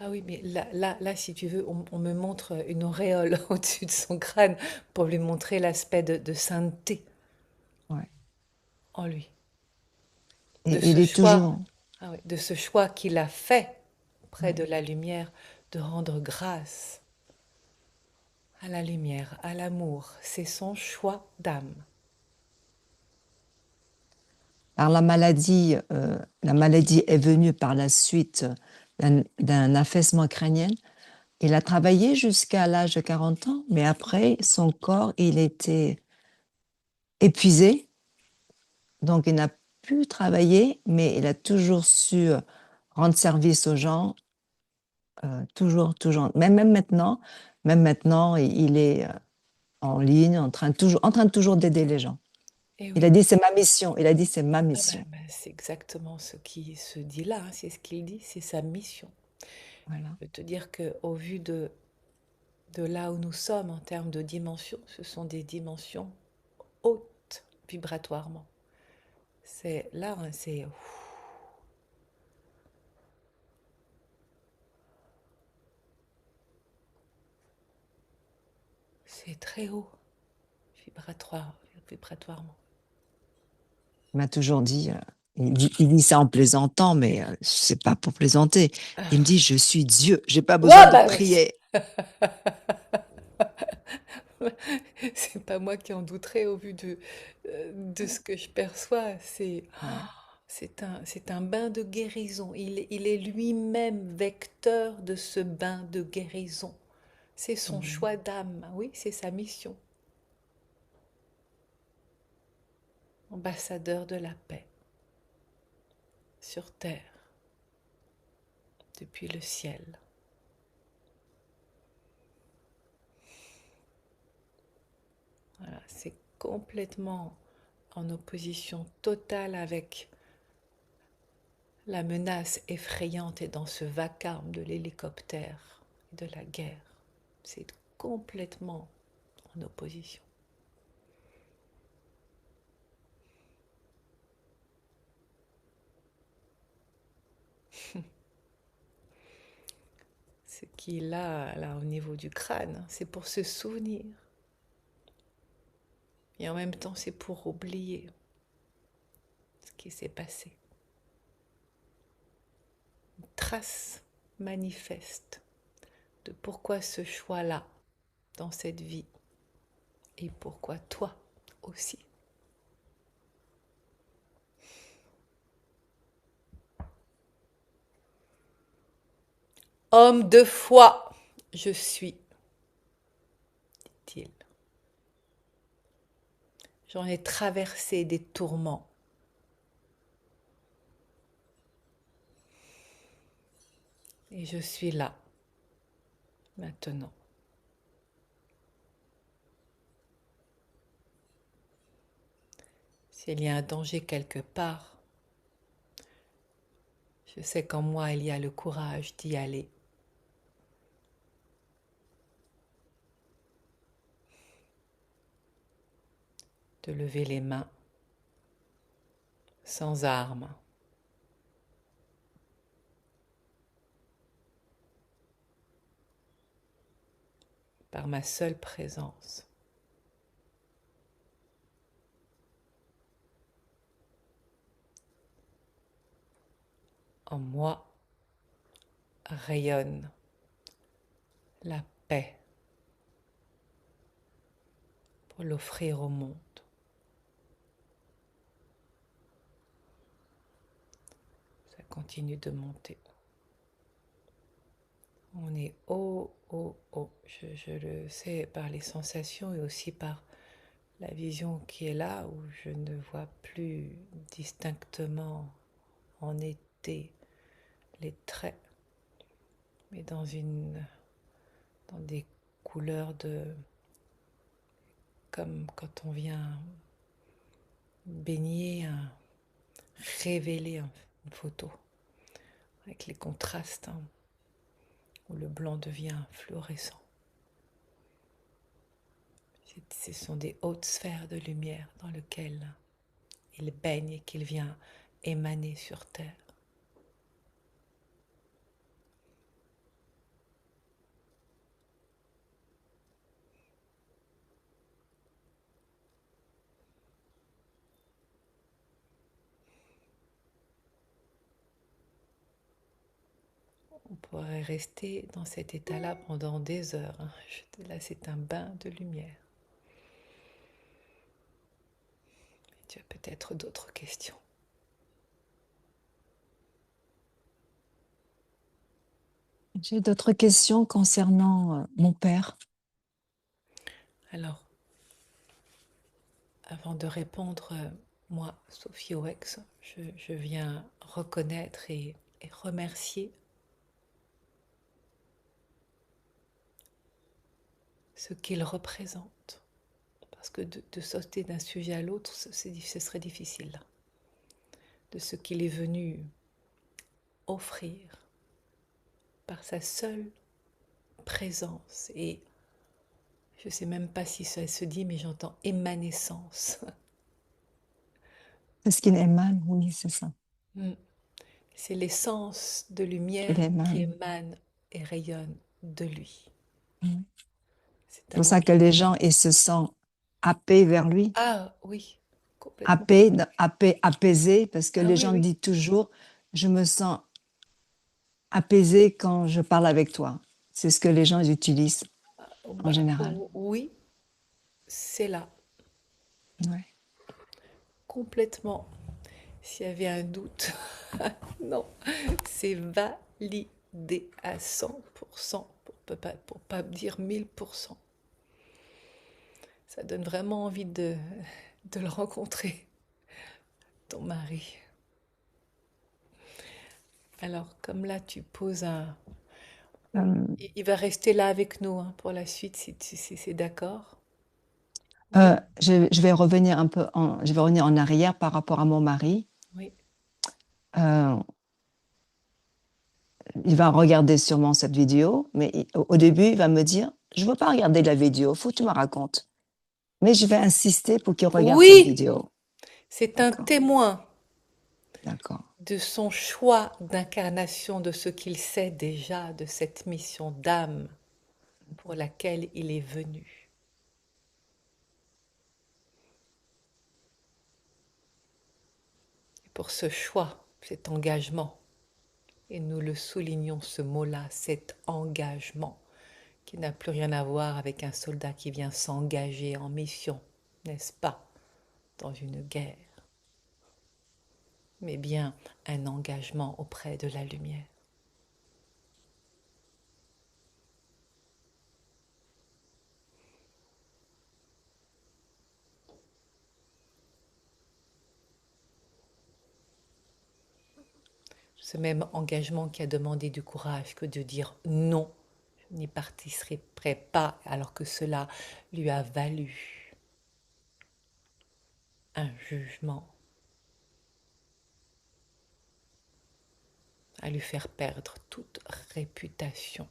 Ah oui, mais là, si tu veux, on me montre une auréole au-dessus de son crâne pour lui montrer l'aspect de sainteté Ouais. en lui. De Et il ce est choix, toujours. ah oui, de ce choix qu'il a fait près de la lumière, de rendre grâce à la lumière, à l'amour. C'est son choix d'âme. Par la maladie est venue par la suite d'un affaissement crânien. Il a travaillé jusqu'à l'âge de 40 ans, mais après, son corps, il était épuisé, donc il n'a plus travaillé, mais il a toujours su rendre service aux gens, toujours. Même maintenant, il est en ligne, en train de toujours d'aider les gens. Et Il a oui. dit, c'est ma mission. Il a dit, c'est ma Ah ben, mission. c'est exactement ce qui se dit là, hein, c'est ce qu'il dit, c'est sa mission. Voilà. Je veux te dire que au vu de là où nous sommes en termes de dimensions, ce sont des dimensions hautes vibratoirement. C'est là, hein, c'est très haut vibratoirement. Il m'a toujours dit, il dit ça en plaisantant, mais c'est pas pour plaisanter. Il me dit, je suis Dieu, j'ai pas besoin Ouais, de bah, prier. c'est pas moi qui en douterai au vu de ce que je perçois. Ouais. C'est un bain de guérison. Il est lui-même vecteur de ce bain de guérison. C'est son Mhm. choix d'âme. Oui, c'est sa mission. Ambassadeur de la paix sur terre, depuis le ciel. Voilà, c'est complètement en opposition totale avec la menace effrayante est dans ce vacarme de l'hélicoptère et de la guerre. C'est complètement en opposition. Ce qui est là au niveau du crâne, c'est pour se souvenir. Et en même temps, c'est pour oublier ce qui s'est passé. Une trace manifeste de pourquoi ce choix-là dans cette vie et pourquoi toi aussi. Homme de foi, je suis, dit-il. J'en ai traversé des tourments. Et je suis là, maintenant. S'il y a un danger quelque part, je sais qu'en moi il y a le courage d'y aller. De lever les mains, sans armes. Par ma seule présence. En moi rayonne la paix pour l'offrir au monde. Ça continue de monter. On est haut, haut, haut. Je le sais par les sensations et aussi par la vision qui est là où je ne vois plus distinctement en été les traits, mais dans des couleurs comme quand on vient baigner, révéler une photo avec les contrastes, hein, où le blanc devient fluorescent. Ce sont des hautes sphères de lumière dans lesquelles il baigne et qu'il vient émaner sur terre. On pourrait rester dans cet état-là pendant des heures, hein. Là, c'est un bain de lumière. Tu as peut-être d'autres questions. J'ai d'autres questions concernant mon père. Alors, avant de répondre, moi, Sophie Oex, je viens reconnaître et remercier ce qu'il représente. Parce que de sauter d'un sujet à l'autre, ce serait difficile. De ce qu'il est venu offrir par sa seule présence. Et je ne sais même pas si ça se dit, mais j'entends émanescence. C'est ce qu'il émane, oui, c'est ça. C'est l'essence de Il lumière qui émane. émane et rayonne de lui. Mm. C'est C'est un pour ça être. que les gens, ils se sentent happés vers lui, Ah oui, complètement. happés, apaisés, parce que Ah les oui, gens oui. disent toujours, je me sens apaisé quand je parle avec toi. C'est ce que les gens utilisent Oh, en bah, général. oh, oui, c'est là, Ouais. complètement. S'il y avait un doute, non, c'est validé à 100%, pour pas dire 1000%. Ça donne vraiment envie de le rencontrer, ton mari. Alors, comme là, tu poses un... Euh, Il va rester là avec nous hein, pour la suite, si c'est d'accord. Oui, je vais revenir un peu je vais revenir en arrière par rapport à mon mari. oui. Euh, il va regarder sûrement cette vidéo, mais au début, il va me dire, je ne veux pas regarder la vidéo, faut que tu me racontes. Mais je vais insister pour qu'il regarde cette Oui, vidéo. c'est un D'accord, témoin d'accord. de son choix d'incarnation, de ce qu'il sait déjà de cette mission d'âme pour laquelle il est venu. Et pour ce choix, cet engagement, et nous le soulignons ce mot-là, cet engagement, qui n'a plus rien à voir avec un soldat qui vient s'engager en mission, n'est-ce pas, dans une guerre, mais bien un engagement auprès de la lumière. Ce même engagement qui a demandé du courage que de dire non, je n'y participerai pas, alors que cela lui a valu un jugement, à lui faire perdre toute réputation,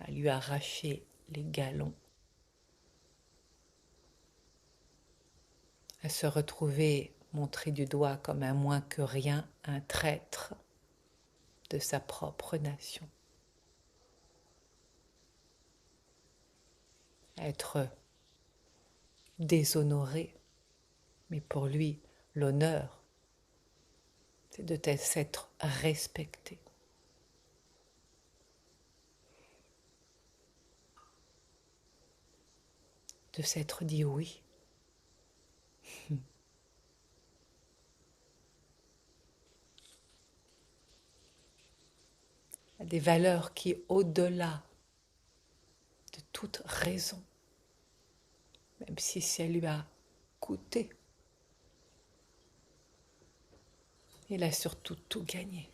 à lui arracher les galons, à se retrouver montré du doigt comme un moins que rien, un traître de sa propre nation, à être déshonoré, mais pour lui, l'honneur, c'est de s'être respecté, de s'être dit oui. À des valeurs qui, au-delà de toute raison, même si ça lui a coûté, il a surtout tout gagné,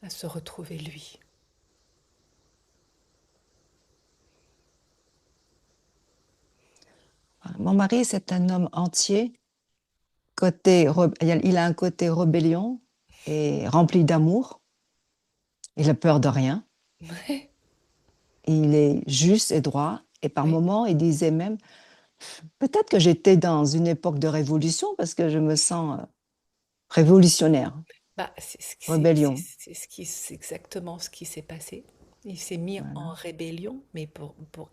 à se retrouver lui. Mon mari, c'est un homme entier. Il a un côté rébellion et rempli d'amour. Il a peur de rien. Ouais, Il est juste et droit. Et par oui. moments, il disait même, peut-être que j'étais dans une époque de révolution parce que je me sens révolutionnaire, Bah, rébellion. c'est exactement ce qui s'est passé. Il s'est mis en Voilà. rébellion, mais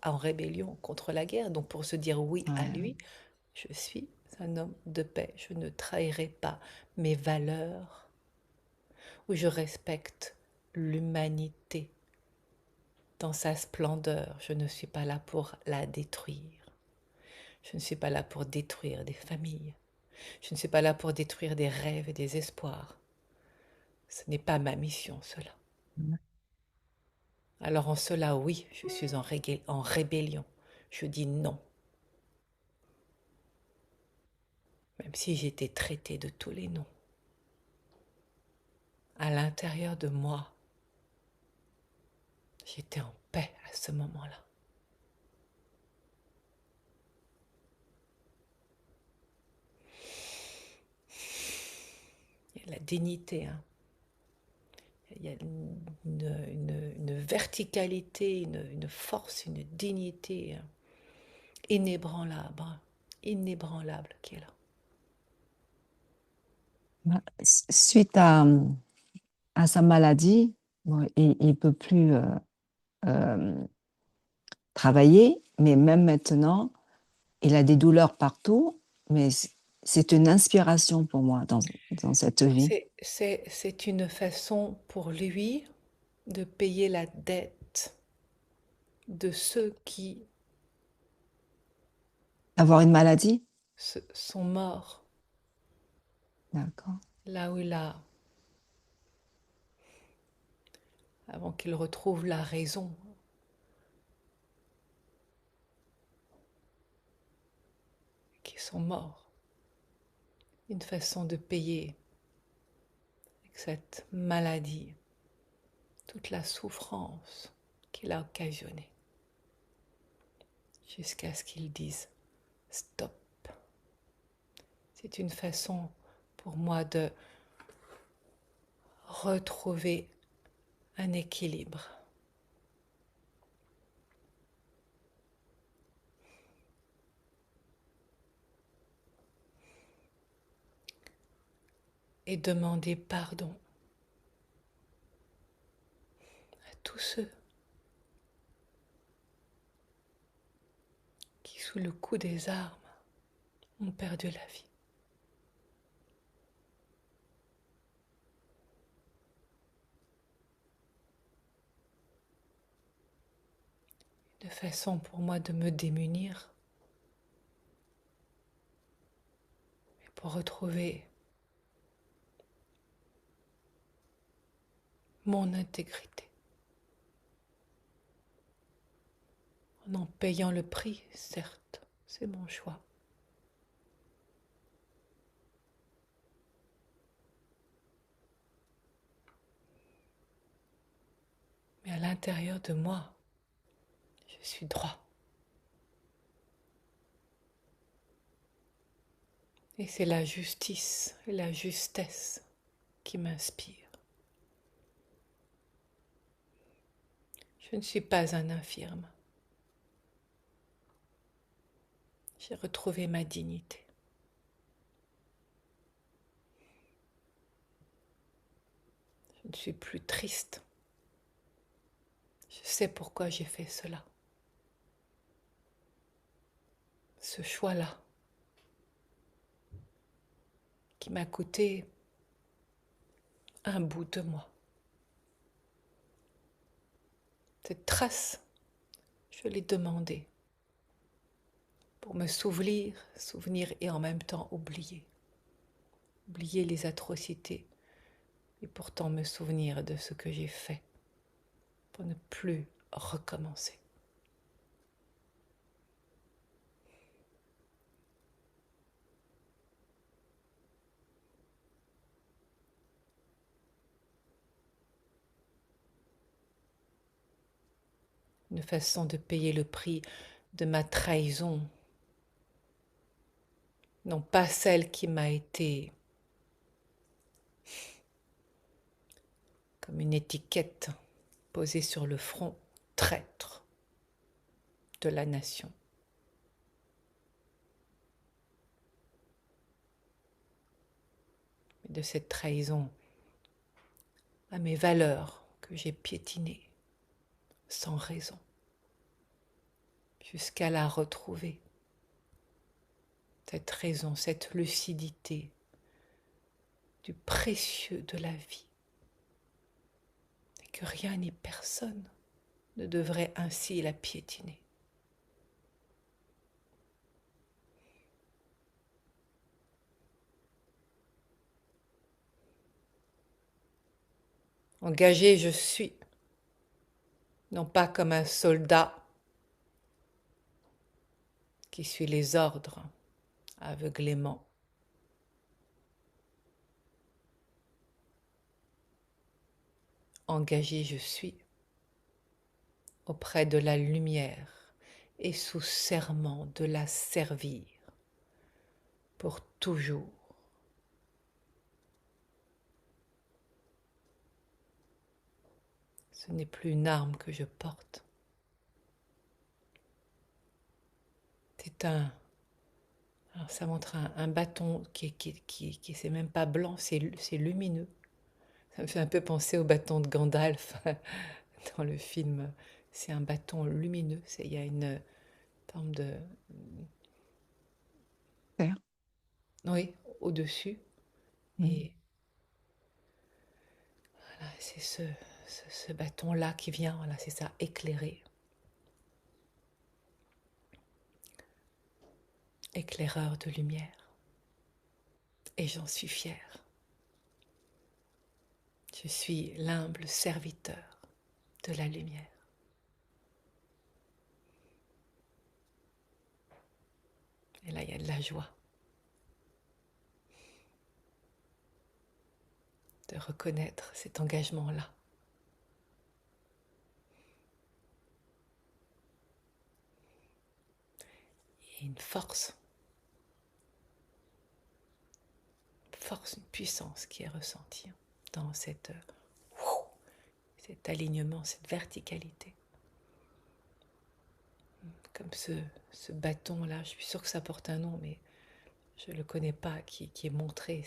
en rébellion contre la guerre. Donc pour se dire oui à Ouais. lui, je suis un homme de paix. Je ne trahirai pas mes valeurs, où je respecte l'humanité dans sa splendeur. Je ne suis pas là pour la détruire. Je ne suis pas là pour détruire des familles. Je ne suis pas là pour détruire des rêves et des espoirs. Ce n'est pas ma mission, cela. Alors en cela, oui, je suis en rébellion. Je dis non, même si j'étais traitée de tous les noms. À l'intérieur de moi, j'étais en paix à ce moment-là. Il y a la dignité, hein. Il y a une verticalité, une force, une dignité inébranlable, inébranlable qui est là. Bah, suite à sa maladie, bon, il ne peut plus euh, travailler, mais même maintenant, il a des douleurs partout, mais c'est une inspiration pour moi dans cette vie. C'est une façon pour lui de payer la dette de ceux qui Avoir une maladie? sont morts D'accord. là où il a, avant qu'il retrouve la raison, qui sont morts. Une façon de payer avec cette maladie toute la souffrance qu'il a occasionnée, jusqu'à ce qu'il dise stop. C'est une façon pour moi de retrouver un équilibre. Et demander pardon à tous ceux qui, sous le coup des armes, ont perdu la vie. De façon pour moi de me démunir et pour retrouver mon intégrité. En payant le prix, certes, c'est mon choix. Mais à l'intérieur de moi, je suis droit. Et c'est la justice et la justesse qui m'inspirent. Je ne suis pas un infirme. J'ai retrouvé ma dignité. Je ne suis plus triste. Je sais pourquoi j'ai fait cela. Ce choix-là, qui m'a coûté un bout de moi. Cette trace, je l'ai demandée pour me souvenir et en même temps oublier. Oublier les atrocités et pourtant me souvenir de ce que j'ai fait pour ne plus recommencer. Une façon de payer le prix de ma trahison, non pas celle qui m'a été comme une étiquette posée sur le front, traître de la nation. Mais de cette trahison à mes valeurs que j'ai piétinées sans raison, jusqu'à la retrouver. Cette raison, cette lucidité du précieux de la vie. Et que rien ni personne ne devrait ainsi la piétiner. Engagé, je suis, non pas comme un soldat qui suit les ordres aveuglément. Engagé, je suis auprès de la lumière et sous serment de la servir pour toujours. Ce n'est plus une arme que je porte. C'est un, alors ça montre un bâton c'est même pas blanc, c'est lumineux. Ça me fait un peu penser au bâton de Gandalf dans le film. C'est un bâton lumineux. Il y a une forme de, Super. oui, au-dessus. Mm. Et voilà, c'est ce bâton-là qui vient, voilà, c'est ça, éclairer. Éclaireur de lumière. Et j'en suis fière. Je suis l'humble serviteur de la lumière. Et là, il y a de la joie de reconnaître cet engagement-là. Et une puissance qui est ressentie dans cet alignement, cette verticalité. Comme ce bâton-là, je suis sûre que ça porte un nom, mais je ne le connais pas, qui est montré.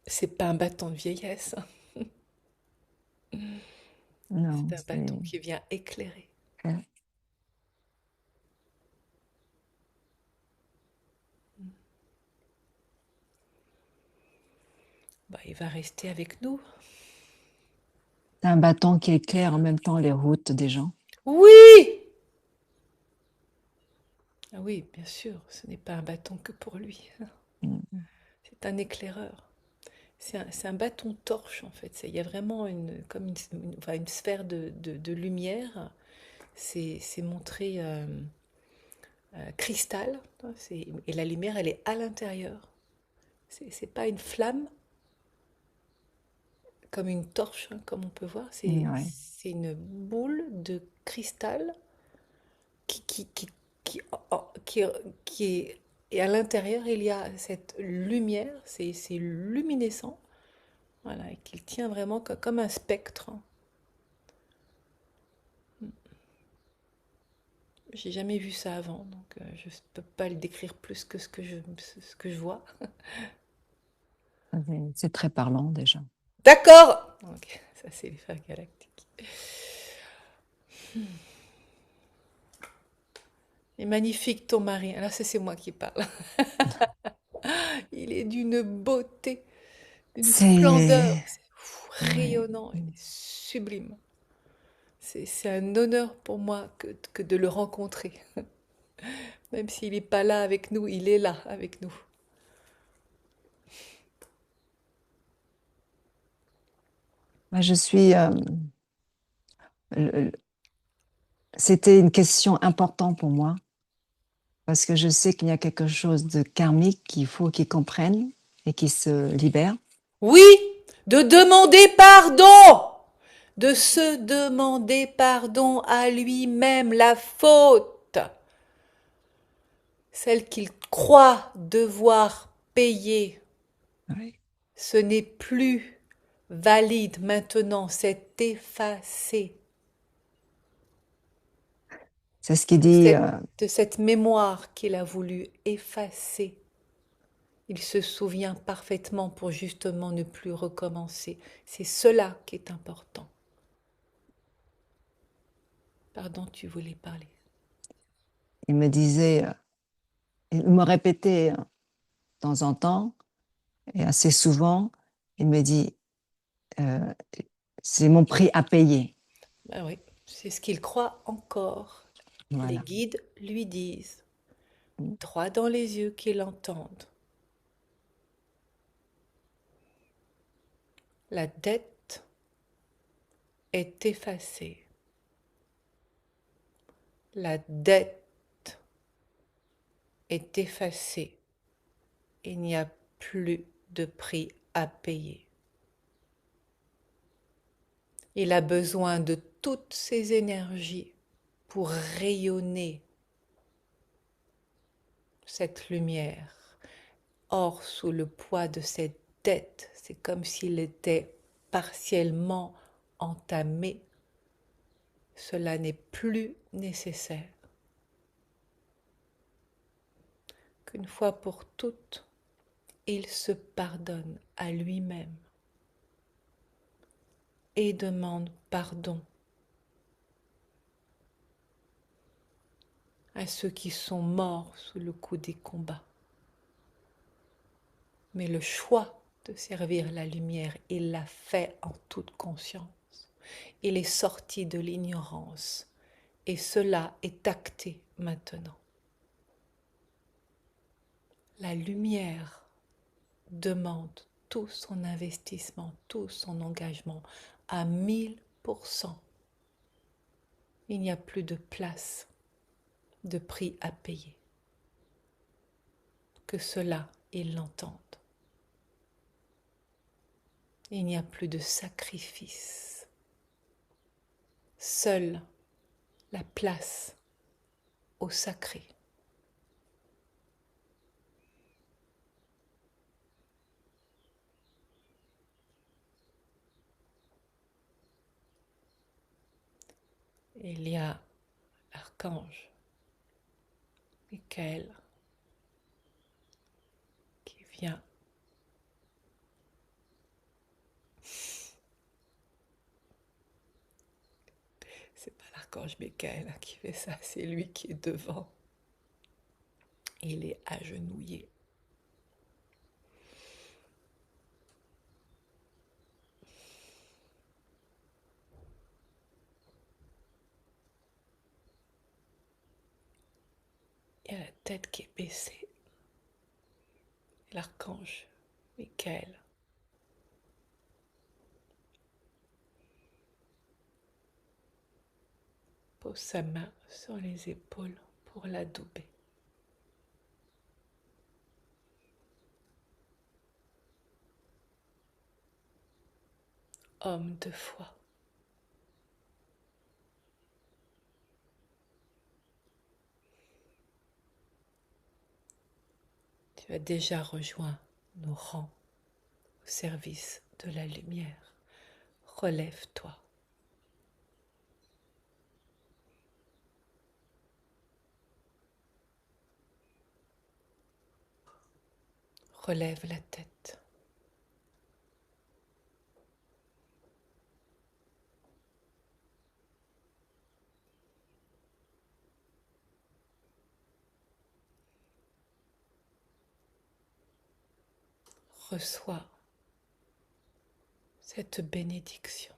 C'est pas un bâton de vieillesse, hein. Non, C'est un bâton qui vient éclairer. euh, Bah, il va rester avec nous. c'est un bâton qui éclaire en même temps les routes des gens. Oui! Ah oui, bien sûr, ce n'est pas un bâton que pour lui. Mm. C'est un éclaireur. C'est un bâton torche en fait. Il y a vraiment comme enfin, une sphère de lumière. C'est montré cristal. Et la lumière, elle est à l'intérieur. C'est pas une flamme comme une torche, hein, comme on peut voir. Ouais. C'est une boule de cristal qui, qui, qui, qui, qui, qui est. Et à l'intérieur, il y a cette lumière, c'est luminescent, voilà, et qu'il tient vraiment comme un spectre. J'ai jamais vu ça avant, donc je ne peux pas le décrire plus que ce que je vois. C'est très parlant déjà. D'accord. Ok, ça c'est les frères galactiques. Il est magnifique ton mari. Alors ça c'est moi qui parle. Il est d'une beauté, d'une splendeur. C'est C'est ouais. rayonnant, il est sublime. C'est un honneur pour moi que de le rencontrer. Même s'il n'est pas là avec nous, il est là avec nous. Moi, je suis. Le- C'était une question importante pour moi parce que je sais qu'il y a quelque chose de karmique qu'il faut qu'il comprenne et qu'il se libère. Oui, de demander pardon, de se demander pardon à lui-même la faute, celle qu'il croit devoir payer. Ouais. Ce n'est plus valide maintenant, c'est effacé C'est ce qu'il de dit. cette mémoire qu'il a voulu effacer. Il se souvient parfaitement pour justement ne plus recommencer. C'est cela qui est important. Pardon, tu voulais parler. Il me disait, il me répétait de temps en temps et assez souvent, il me dit, euh, c'est mon prix à payer. Ah oui, C'est ce qu'il croit encore. Les Voilà. guides lui disent, Mm. droit dans les yeux qu'il entende. La dette est effacée. La dette est effacée. Il n'y a plus de prix à payer. Il a besoin de toutes ses énergies pour rayonner cette lumière. Or, sous le poids de cette dette, c'est comme s'il était partiellement entamé. Cela n'est plus nécessaire. Qu'une fois pour toutes, il se pardonne à lui-même et demande pardon à ceux qui sont morts sous le coup des combats. Mais le choix de servir la lumière, il l'a fait en toute conscience. Il est sorti de l'ignorance et cela est acté maintenant. La lumière demande tout son investissement, tout son engagement à 1000%. Il n'y a plus de place, de prix à payer. Que cela, ils l'entendent. Il n'y a plus de sacrifice. Seule la place au sacré. Il y a l'archange Michael qui vient. C'est pas l'archange Michael qui fait ça, c'est lui qui est devant. Il est agenouillé. Il a la tête qui est baissée. L'archange Michael pose sa main sur les épaules pour l'adouber. Homme de foi. Tu as déjà rejoint nos rangs au service de la lumière. Relève-toi. Relève la tête. Reçois cette bénédiction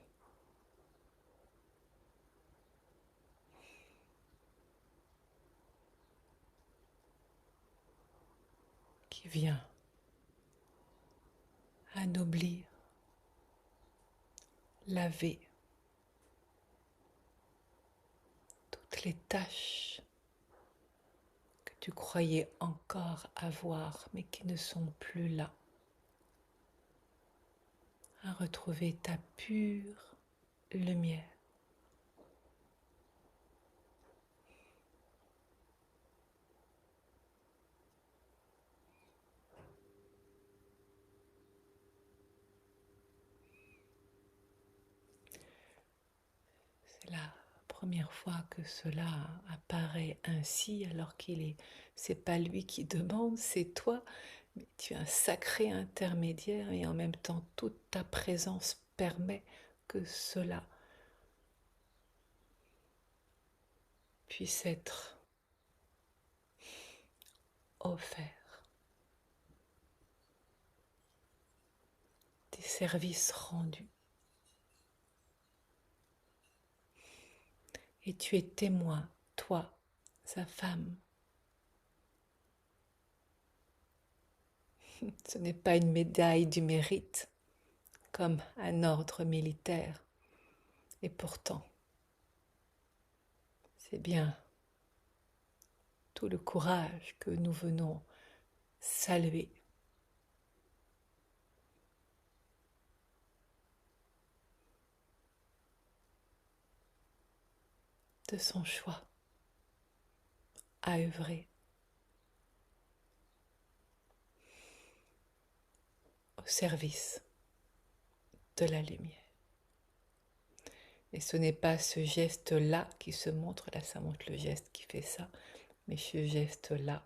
qui vient anoblir, laver toutes les tâches que tu croyais encore avoir mais qui ne sont plus là. À retrouver ta pure lumière. C'est la première fois que cela apparaît ainsi alors c'est pas lui qui demande, c'est toi, mais tu es un sacré intermédiaire et en même temps toute ta présence permet que cela puisse être offert. Des services rendus. Et tu es témoin, toi, sa femme. Ce n'est pas une médaille du mérite, comme un ordre militaire. Et pourtant, c'est bien tout le courage que nous venons saluer de son choix à œuvrer au service de la lumière. Et ce n'est pas ce geste-là qui se montre, là ça montre le geste qui fait ça, mais ce geste-là,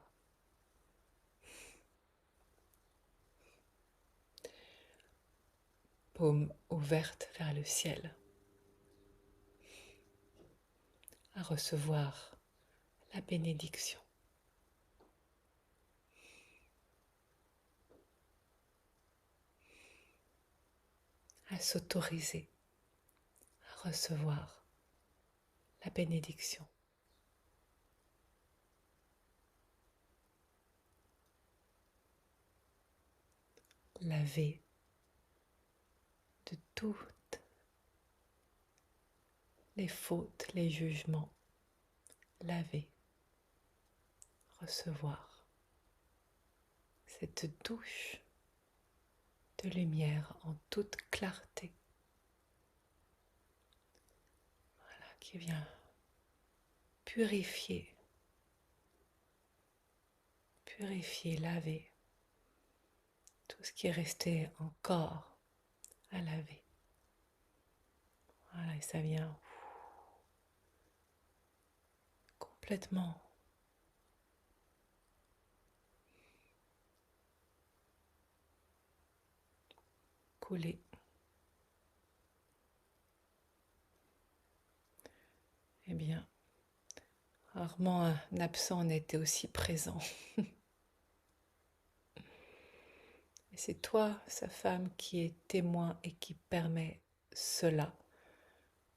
paume ouverte vers le ciel, à recevoir la bénédiction, à s'autoriser à recevoir la bénédiction. Laver de toutes les fautes, les jugements, laver, recevoir cette douche de lumière en toute clarté, voilà, qui vient purifier, laver tout ce qui est resté encore à laver. Voilà, et ça vient complètement couler. Eh bien, rarement un absent n'était aussi présent. Et c'est toi, sa femme, qui est témoin et qui permet cela.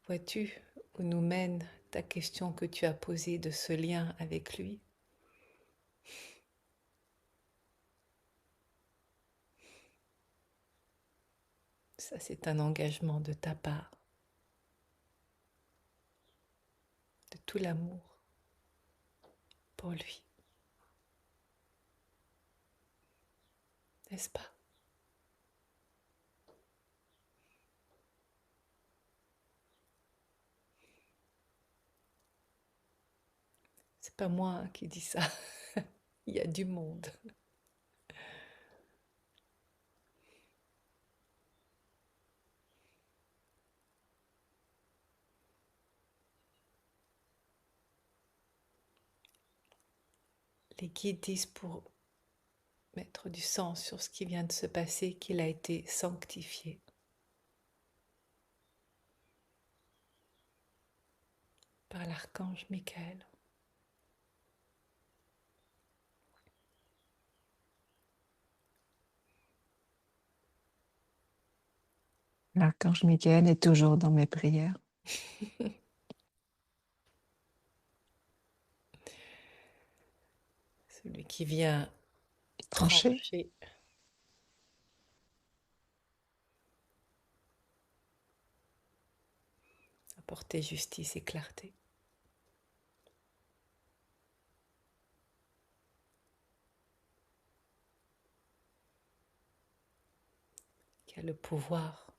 Vois-tu où nous mène ta question que tu as posée de ce lien avec lui? Ça, c'est un engagement de ta part, de tout l'amour pour lui. N'est-ce pas? C'est pas moi qui dis ça. Il y a du monde. Les guides disent pour mettre du sens sur ce qui vient de se passer qu'il a été sanctifié par l'archange Michael. L'archange Michael est toujours dans mes prières. Celui qui vient Tranché. trancher, apporter justice et clarté. Qui a le pouvoir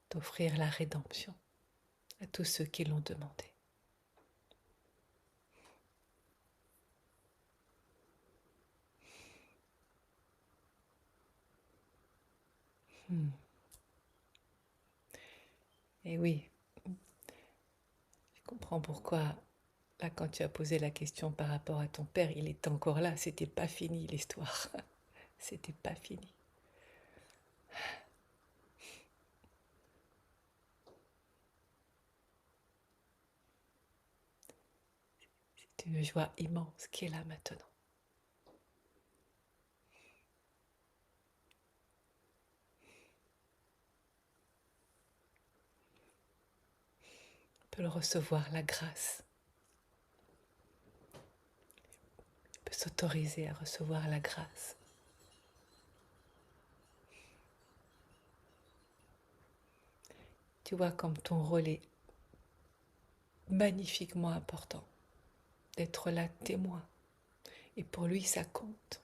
d'offrir la rédemption à tous ceux qui l'ont demandé. Et oui, je comprends pourquoi, là, quand tu as posé la question par rapport à ton père, il était encore là. C'était pas fini l'histoire. C'était pas fini. C'est une joie immense qui est là maintenant. peut recevoir la grâce, il peut s'autoriser à recevoir la grâce. Tu vois comme ton rôle est magnifiquement important d'être là témoin. Et pour lui, ça compte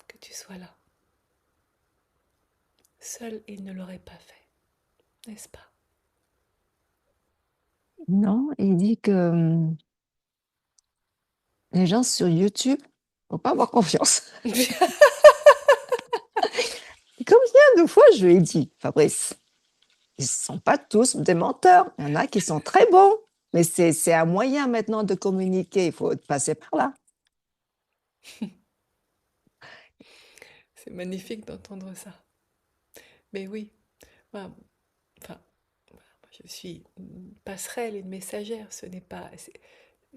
que tu sois là. Seul, il ne l'aurait pas fait, n'est-ce pas? Non, il dit que les gens sur YouTube, faut pas avoir confiance. Et comme bien de fois, je lui ai dit, Fabrice, ils ne sont pas tous des menteurs. Il y en a qui sont très bons. Mais c'est un moyen maintenant de communiquer. Il faut passer par là. C'est magnifique d'entendre ça. Mais oui, moi, enfin, je suis une passerelle, une messagère. Ce n'est pas,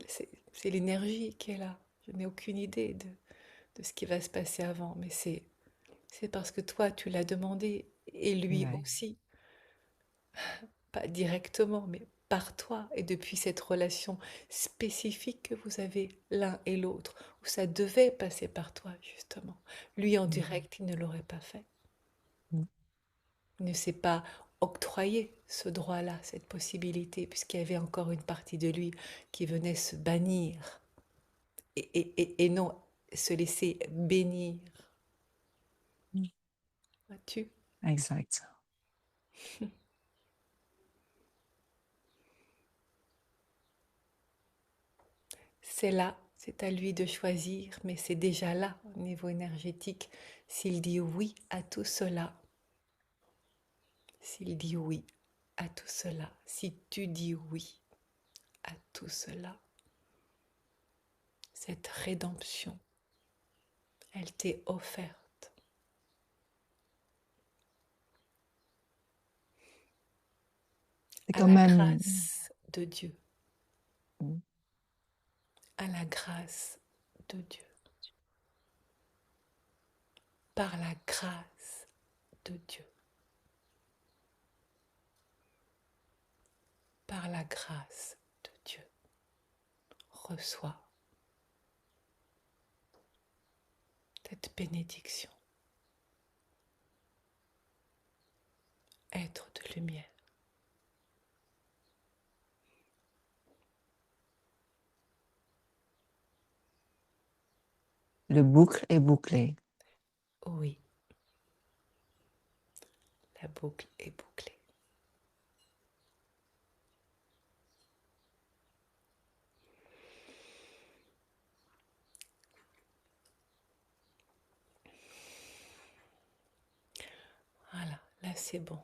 c'est l'énergie qui est là. Je n'ai aucune idée de ce qui va se passer avant, mais c'est parce que toi, tu l'as demandé et lui Ouais. aussi, pas directement, mais par toi et depuis cette relation spécifique que vous avez l'un et l'autre, où ça devait passer par toi, justement. Lui, en Mhm. direct, il ne l'aurait pas fait. Il ne s'est pas octroyé ce droit-là, cette possibilité, puisqu'il y avait encore une partie de lui qui venait se bannir et non se laisser bénir. Mhm. Vois-tu? Exact. C'est là, c'est à lui de choisir, mais c'est déjà là, au niveau énergétique, s'il dit oui à tout cela, s'il dit oui à tout cela, si tu dis oui à tout cela, cette rédemption, elle t'est offerte C'est à quand la même, grâce de Dieu, à la grâce de Dieu, par la grâce de Dieu, par la grâce de Dieu, reçois cette bénédiction, être de lumière. le boucle est bouclé. Oui, la boucle est bouclée. Voilà, là c'est bon.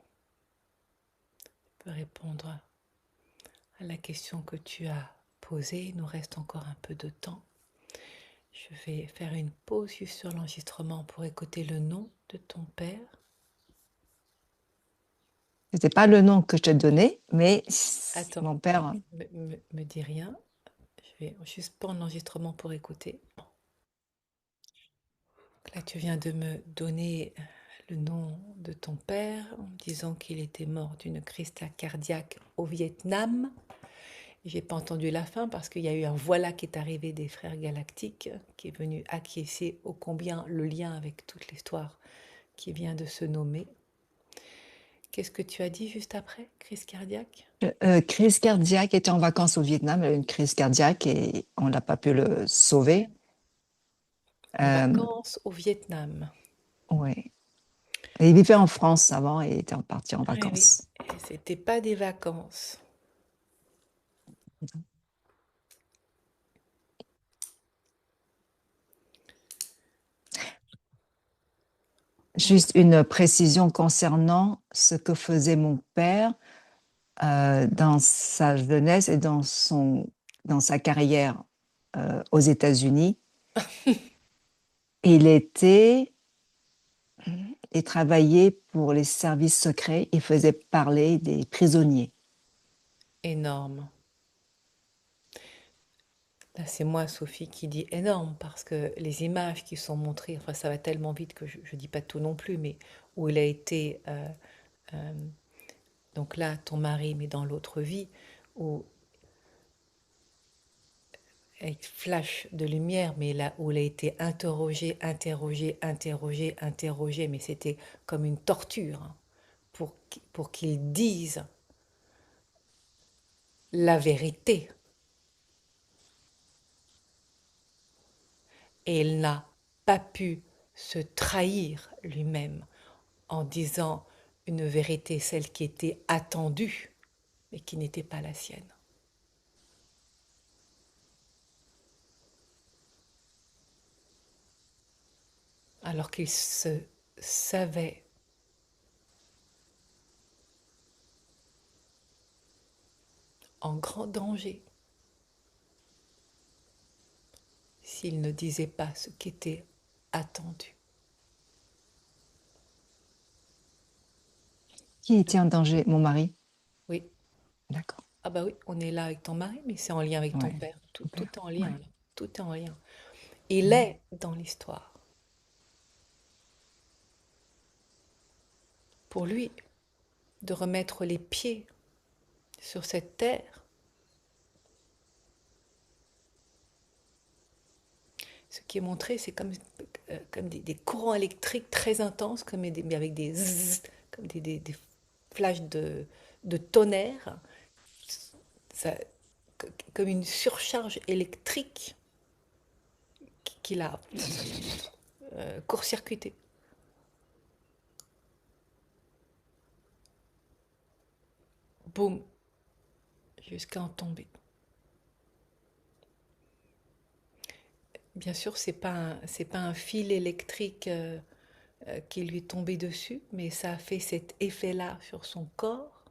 Tu peux répondre à la question que tu as posée. Il nous reste encore un peu de temps. Je vais faire une pause juste sur l'enregistrement pour écouter le nom de ton père. C'était pas le nom que je te donnais, mais Attends, mon père, me dis rien. Je vais juste prendre l'enregistrement pour écouter. Là, tu viens de me donner le nom de ton père en me disant qu'il était mort d'une crise cardiaque au Vietnam. J'ai pas entendu la fin parce qu'il y a eu un voilà qui est arrivé des Frères Galactiques qui est venu acquiescer ô combien le lien avec toute l'histoire qui vient de se nommer. Qu'est-ce que tu as dit juste après? Crise cardiaque? crise cardiaque, était en vacances au Vietnam, il a eu une crise cardiaque et on n'a pas pu le sauver. En Euh, vacances au Vietnam. ouais. Et il vivait en France avant et était parti en Ah oui, vacances. et c'était pas des vacances. Oui. Juste une précision concernant ce que faisait mon père dans sa jeunesse et dans sa carrière aux États-Unis. Il était et travaillait pour les services secrets. Il faisait parler des prisonniers. Énorme. Là, c'est moi, Sophie, qui dis énorme parce que les images qui sont montrées, enfin, ça va tellement vite que je ne dis pas tout non plus, mais où il a été, donc là, ton mari, mais dans l'autre vie, où elle flash de lumière, mais là où elle a été interrogée, interrogée, interrogée, interrogée, mais c'était comme une torture, hein, pour qu'il dise la vérité. Et il n'a pas pu se trahir lui-même en disant une vérité, celle qui était attendue, mais qui n'était pas la sienne. Alors qu'il se savait en grand danger s'il ne disait pas ce qui était attendu. Qui était en danger? Mon mari. Oui. D'accord. Ah bah oui, on est là avec ton mari, mais c'est en lien avec ton Ouais. père. Tout, Ton tout père. est en lien, Ouais. là. Tout est en lien. Il Mhm. est dans l'histoire. Pour lui, de remettre les pieds sur cette terre, ce qui est montré, c'est comme des courants électriques très intenses, mais avec des zzz, comme des flashs de tonnerre, ça, comme une surcharge électrique qui l'a court-circuité. Boum, jusqu'à en tomber. Bien sûr, c'est pas un fil électrique qui lui est tombé dessus, mais ça a fait cet effet-là sur son corps,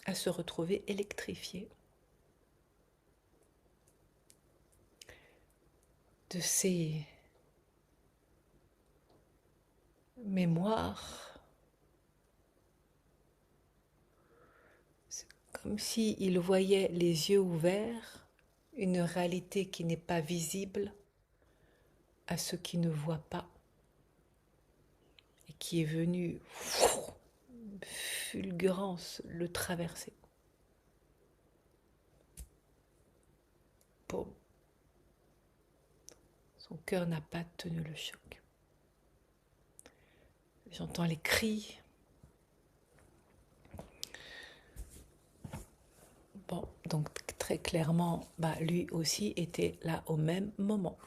à se retrouver électrifié de ses mémoires. C'est comme s'il voyait les yeux ouverts une réalité qui n'est pas visible à ceux qui ne voient pas et qui est venue, fulgurance, le traverser. Boum. Son cœur n'a pas tenu le choc. J'entends les cris. Bon, donc très clairement, bah, lui aussi était là au même moment.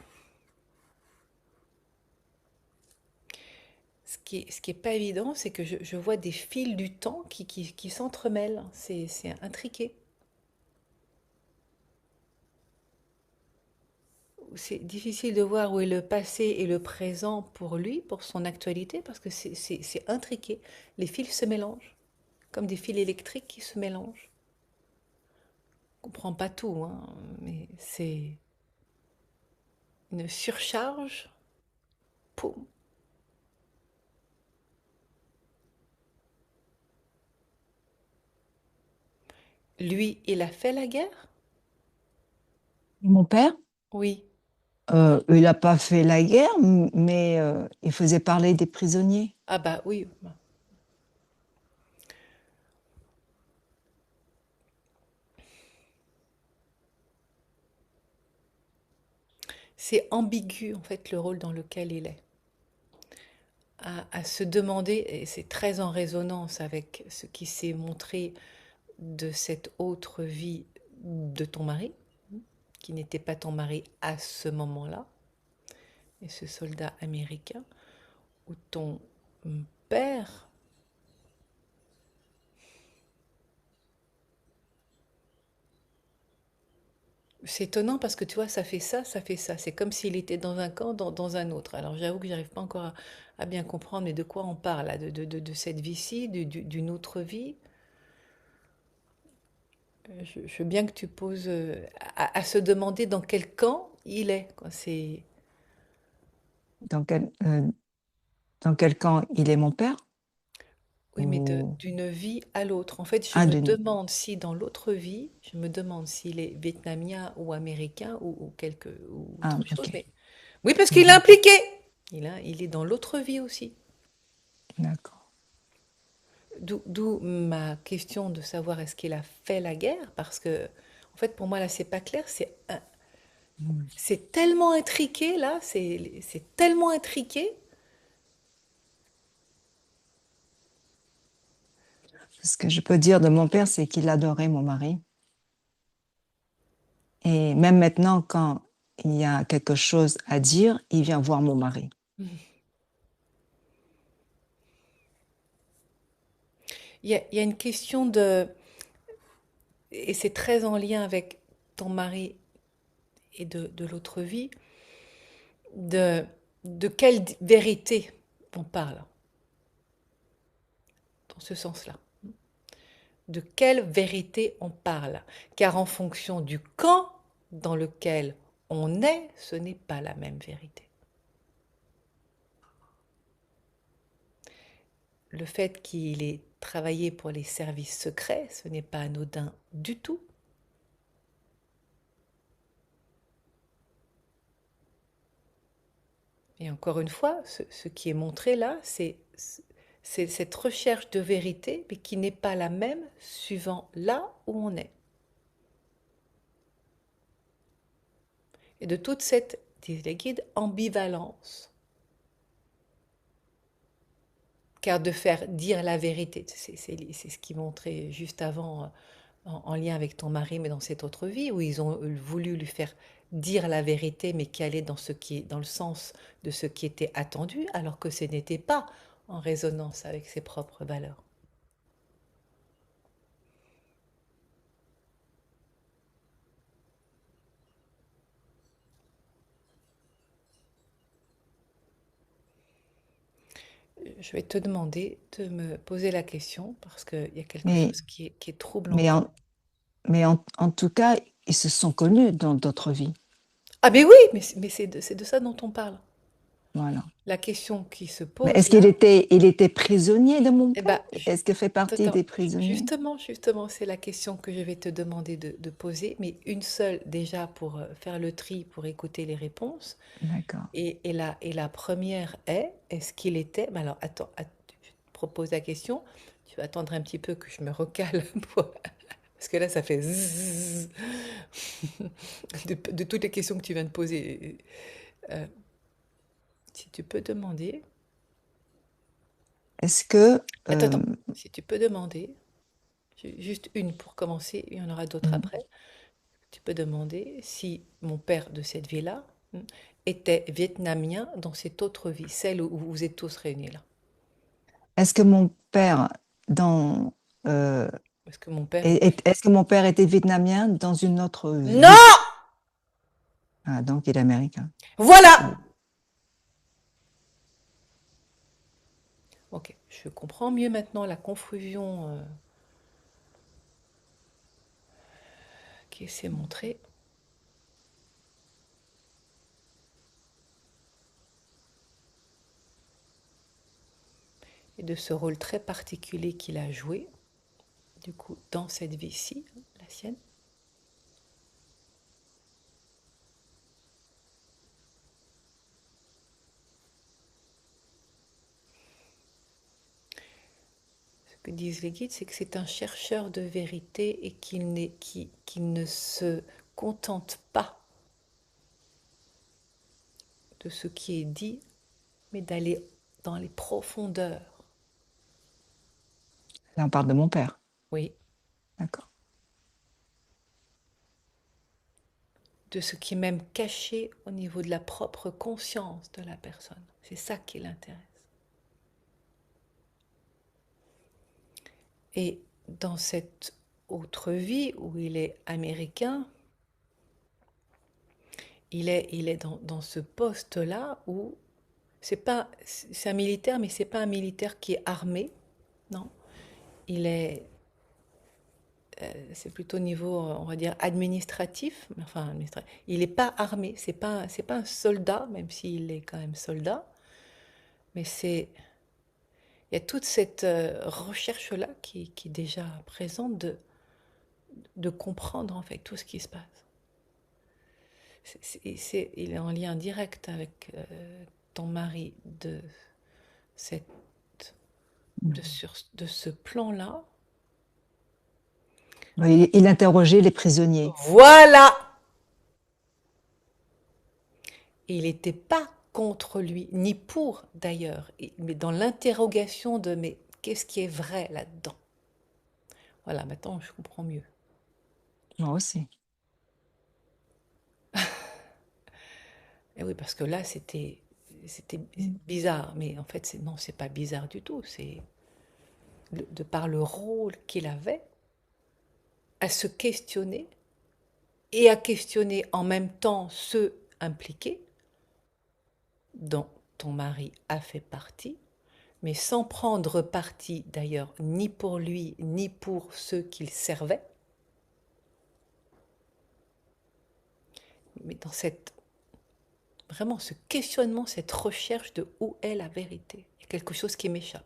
Ce qui est pas évident, c'est que je vois des fils du temps qui s'entremêlent. C'est intriqué. C'est difficile de voir où est le passé et le présent pour lui, pour son actualité, parce que c'est intriqué. Les fils se mélangent, comme des fils électriques qui se mélangent. On ne comprend pas tout, hein, mais c'est une surcharge. Poum. Lui, il a fait la guerre? Mon père, Oui. il n'a pas fait la guerre, mais il faisait parler des prisonniers. Ah bah oui. C'est ambigu en fait le rôle dans lequel il est. À se demander, et c'est très en résonance avec ce qui s'est montré de cette autre vie de ton mari, qui n'était pas ton mari à ce moment-là, et ce soldat américain, où ton père, c'est étonnant parce que tu vois, ça fait ça, ça fait ça. C'est comme s'il était dans un camp, dans un autre. Alors j'avoue que j'arrive pas encore à bien comprendre, mais de quoi on parle là, de cette vie-ci, d'une autre vie. Je veux bien que tu poses à se demander dans quel camp il est, quoi. C'est Dans dans quel camp il est mon père? oui, mais Ou d'une vie à l'autre. En fait, je ah, me demande si dans l'autre vie, je me demande s'il est vietnamien ou américain ou ah, autre chose. ok. Mais oui, parce qu'il est Mhm. impliqué. Il est dans l'autre vie aussi. D'accord. d'où ma question de savoir est-ce qu'il a fait la guerre, parce que, en fait, pour moi, là, c'est pas clair. Mm. C'est tellement intriqué, là. C'est tellement intriqué. Ce que je peux dire de mon père, c'est qu'il adorait mon mari. Et même maintenant, quand il y a quelque chose à dire, il vient voir mon mari. Il y a une question de, et c'est très en lien avec ton mari et de l'autre vie, de, de quelle vérité on parle, dans ce sens-là. De quelle vérité on parle. Car en fonction du camp dans lequel on est, ce n'est pas la même vérité. Le fait qu'il ait travaillé pour les services secrets, ce n'est pas anodin du tout. Et encore une fois, ce qui est montré là, c'est cette recherche de vérité, mais qui n'est pas la même suivant là où on est. Et de toute cette, disent les guides, ambivalence. Car de faire dire la vérité, c'est ce qui montrait juste avant en lien avec ton mari, mais dans cette autre vie, où ils ont voulu lui faire dire la vérité, mais qui allait dans ce qui est dans le sens de ce qui était attendu, alors que ce n'était pas en résonance avec ses propres valeurs. Je vais te demander de me poser la question parce qu'il y a quelque Mais, chose qui est troublant mais, pour en, moi. mais en tout cas, ils se sont connus dans d'autres vies. Ah mais oui, mais c'est de ça dont on parle. Voilà. La question qui se Mais pose est-ce qu'il là, était, il était prisonnier de mon eh père? ben, Est-ce qu'il fait partie attends, des prisonniers? justement, c'est la question que je vais te demander de poser, mais une seule déjà pour faire le tri, pour écouter les réponses. D'accord. Et la première est, est-ce qu'il était, ben alors attends, je te propose la question, tu vas attendre un petit peu que je me recale, parce que là ça fait zzzz de toutes les questions que tu viens de poser. Euh, si tu peux demander, Est-ce que, attends, si tu peux demander, juste une pour commencer, il y en aura d'autres mm, après. Tu peux demander si mon père de cette vie-là était vietnamien dans cette autre vie, celle où vous êtes tous réunis là. est-ce que mon père dans, euh, Parce que mon père... est-ce que mon père était vietnamien dans une autre vie? Non! Ah, donc il est américain. Voilà! Ou- Ok, je comprends mieux maintenant la confusion qui s'est montrée et de ce rôle très particulier qu'il a joué, du coup, dans cette vie-ci, la sienne. Ce que disent les guides, c'est que c'est un chercheur de vérité et qu'il ne se contente pas de ce qui est dit, mais d'aller dans les profondeurs. Là, on parle de mon père. Oui, D'accord. de ce qui est même caché au niveau de la propre conscience de la personne. C'est ça qui l'intéresse. Et dans cette autre vie où il est américain, il est dans ce poste-là où c'est un militaire, mais c'est pas un militaire qui est armé, non. Il est, c'est plutôt au niveau, on va dire, administratif, enfin, il n'est pas armé, c'est pas un soldat, même s'il est quand même soldat, mais il y a toute cette recherche-là qui est déjà présente de comprendre en fait tout ce qui se passe. Il est en lien direct avec ton mari de cette de ce plan-là. Oui, il interrogeait les prisonniers. Voilà! Et il n'était pas contre lui, ni pour d'ailleurs, mais dans l'interrogation de mais qu'est-ce qui est vrai là-dedans? Voilà, maintenant je comprends mieux. Moi aussi. Et oui, parce que là c'était Mm. bizarre, mais en fait non, c'est pas bizarre du tout. C'est de par le rôle qu'il avait à se questionner et à questionner en même temps ceux impliqués, dont ton mari a fait partie, mais sans prendre parti d'ailleurs ni pour lui ni pour ceux qu'il servait, mais dans cette vraiment ce questionnement, cette recherche de où est la vérité. Il y a quelque chose qui m'échappe.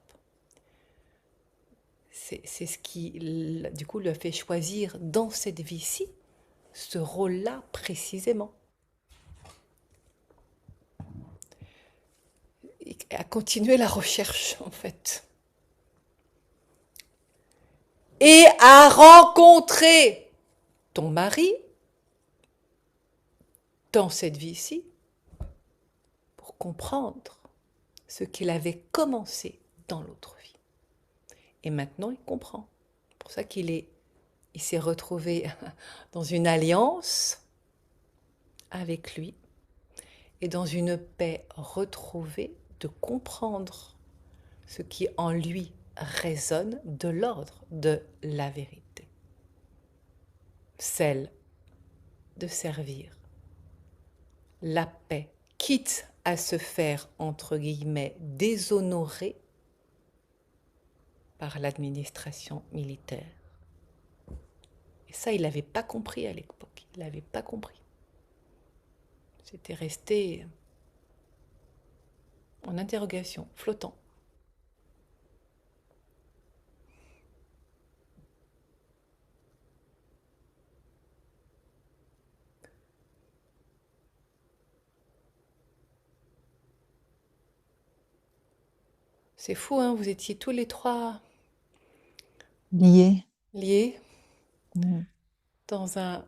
C'est ce qui, du coup, lui a fait choisir dans cette vie-ci ce rôle-là précisément. Et à continuer la recherche, en fait. Et à rencontrer ton mari dans cette vie-ci pour comprendre ce qu'il avait commencé dans l'autre vie. Et maintenant, il comprend. C'est pour ça il s'est retrouvé dans une alliance avec lui et dans une paix retrouvée de comprendre ce qui en lui résonne de l'ordre de la vérité, celle de servir la paix, quitte à se faire, entre guillemets, déshonorer par l'administration militaire. Et ça, il n'avait pas compris à l'époque. Il n'avait pas compris. C'était resté en interrogation, flottant. C'est fou, hein, vous étiez tous les trois Lié. liés Mm. dans un...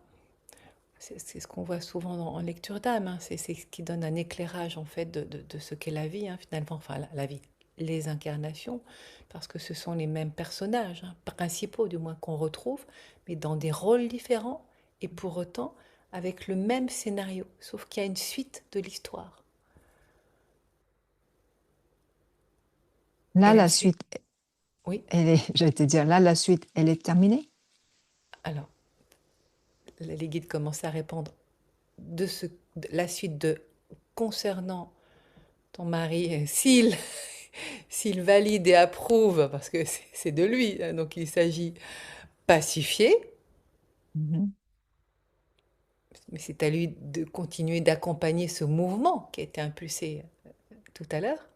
C'est ce qu'on voit souvent en lecture d'âme, hein. C'est ce qui donne un éclairage en fait de ce qu'est la vie, hein, finalement, enfin la vie, les incarnations, parce que ce sont les mêmes personnages, hein, principaux du moins qu'on retrouve, mais dans des rôles différents, et pour autant avec le même scénario, sauf qu'il y a une suite de l'histoire. Et Là, la la suite, suite, oui, j'allais te dire, là, la suite, elle est terminée. alors, les guides commencent à répondre de la suite de concernant ton mari, s'il valide et approuve, parce que c'est de lui, hein, donc il s'agit pacifier, Mhm. mais c'est à lui de continuer d'accompagner ce mouvement qui a été impulsé tout à l'heure,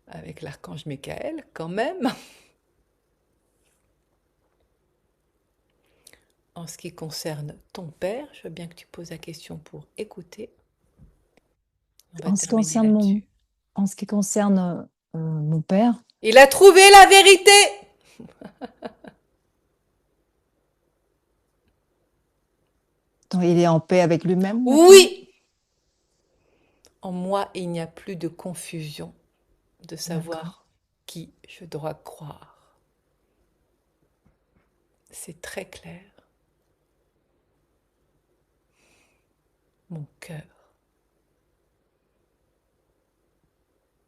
avec l'archange Michael quand même. En ce qui concerne ton père, je veux bien que tu poses la question pour écouter. On va En ce qui terminer concerne là-dessus. en ce qui concerne mon père, Il a trouvé la vérité. donc, il est en paix avec lui-même maintenant. Oui, en moi, il n'y a plus de confusion de D'accord. savoir qui je dois croire. C'est très clair. Mon cœur.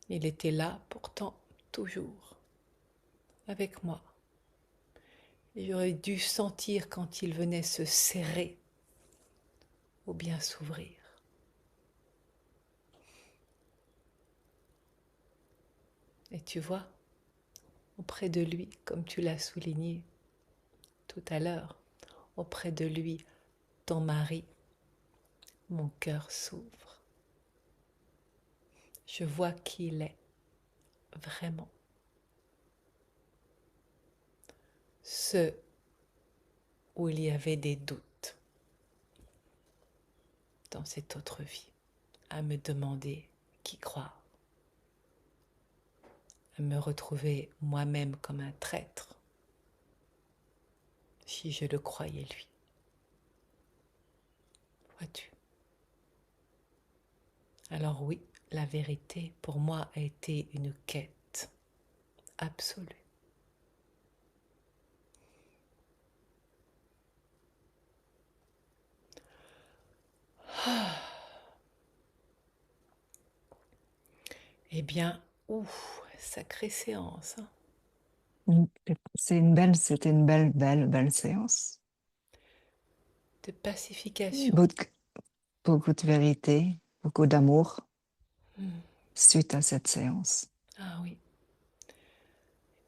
Il était là pourtant toujours avec moi. Et j'aurais dû sentir quand il venait se serrer ou bien s'ouvrir. Et tu vois, auprès de lui, comme tu l'as souligné tout à l'heure, auprès de lui, ton mari, mon cœur s'ouvre. Je vois qui il est, vraiment. Ce où il y avait des doutes dans cette autre vie, à me demander qui croire. me retrouver moi-même comme un traître, si je le croyais lui. Vois-tu? Alors oui, la vérité pour moi a été une quête absolue. Eh bien, ouf, sacrée séance, hein, Mm. C'était une belle séance. de pacification. Beaucoup, beaucoup de vérité, beaucoup d'amour Hmm. suite à cette séance. Ah oui.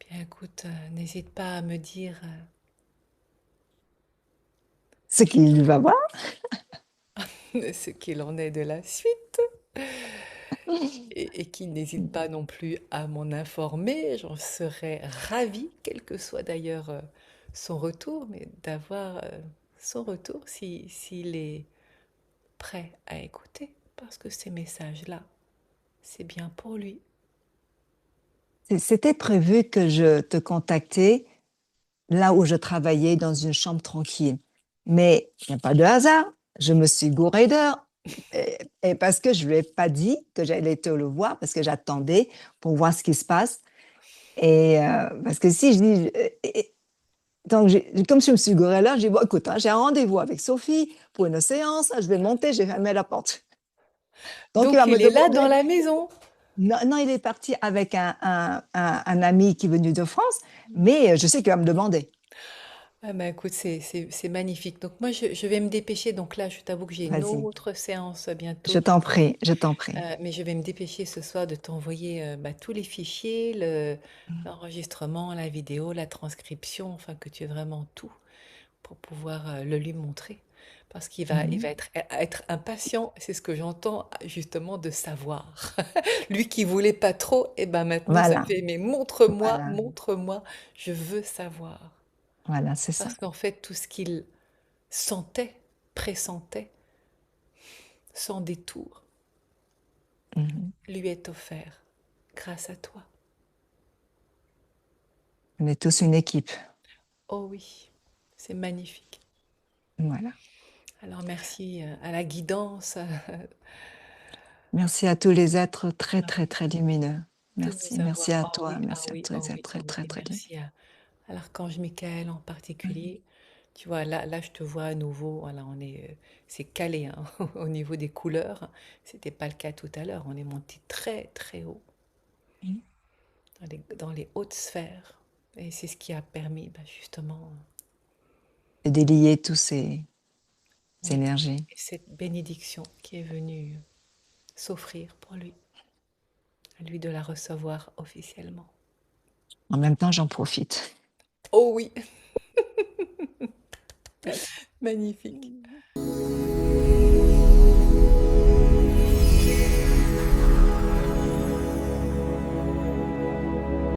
Eh bien, écoute, n'hésite pas à me dire Ce qu'il va voir. ce qu'il en est de la suite. Et qui n'hésite pas non plus à m'en informer. J'en serais ravie, quel que soit d'ailleurs son retour, mais d'avoir son retour s'il est prêt à écouter, parce que ces messages-là, c'est bien pour lui. C'était prévu que je te contactais là où je travaillais dans une chambre tranquille. Mais il n'y a pas de hasard. Je me suis gourée d'heures. Et parce que je ne lui ai pas dit que j'allais te le voir, parce que j'attendais pour voir ce qui se passe. Et parce que si je dis. Donc, comme je me suis gourée là, j'ai dit, bon, écoute, hein, j'ai un rendez-vous avec Sophie pour une séance. Je vais monter, j'ai fermé la porte. Donc, il Donc va me il est là dans demander. la maison. Non, non, il est parti avec un ami qui est venu de France, mais je sais qu'il va me demander. Ah bah écoute, c'est magnifique. Donc moi, je vais me dépêcher. Donc là, je t'avoue que j'ai une Vas-y, autre séance je bientôt. t'en prie, je t'en prie. Mais je vais me dépêcher ce soir de t'envoyer bah, tous les fichiers, l'enregistrement, la vidéo, la transcription, enfin que tu aies vraiment tout pour pouvoir le lui montrer. Parce il va Mhm. être impatient, c'est ce que j'entends justement de savoir. Lui qui voulait pas trop, et ben maintenant ça Voilà, fait, mais montre-moi, voilà, montre-moi, je veux savoir. voilà, c'est ça. Parce qu'en fait, tout ce qu'il sentait, pressentait, sans détour, Mhm. lui est offert grâce à toi. On est tous une équipe. Oh oui, c'est magnifique. Voilà. Alors merci à la guidance Merci à tous les êtres très, ah très, oui, très lumineux. de Merci, nous merci avoir. à Oh toi, oui, ah merci à oui, tous oh les êtres oui, très, oh oui. très, Et très lumineux. merci à l'archange Michael en Mhm. particulier. Tu vois, là, je te vois à nouveau. Voilà, c'est calé hein, au niveau des couleurs. C'était pas le cas tout à l'heure. On est monté très, très haut dans les hautes sphères. Et c'est ce qui a permis, bah, justement, Et délier tous ces oui, énergies. et cette bénédiction qui est venue s'offrir pour lui, à lui de la recevoir officiellement. En même temps, j'en profite. Oh oui, magnifique.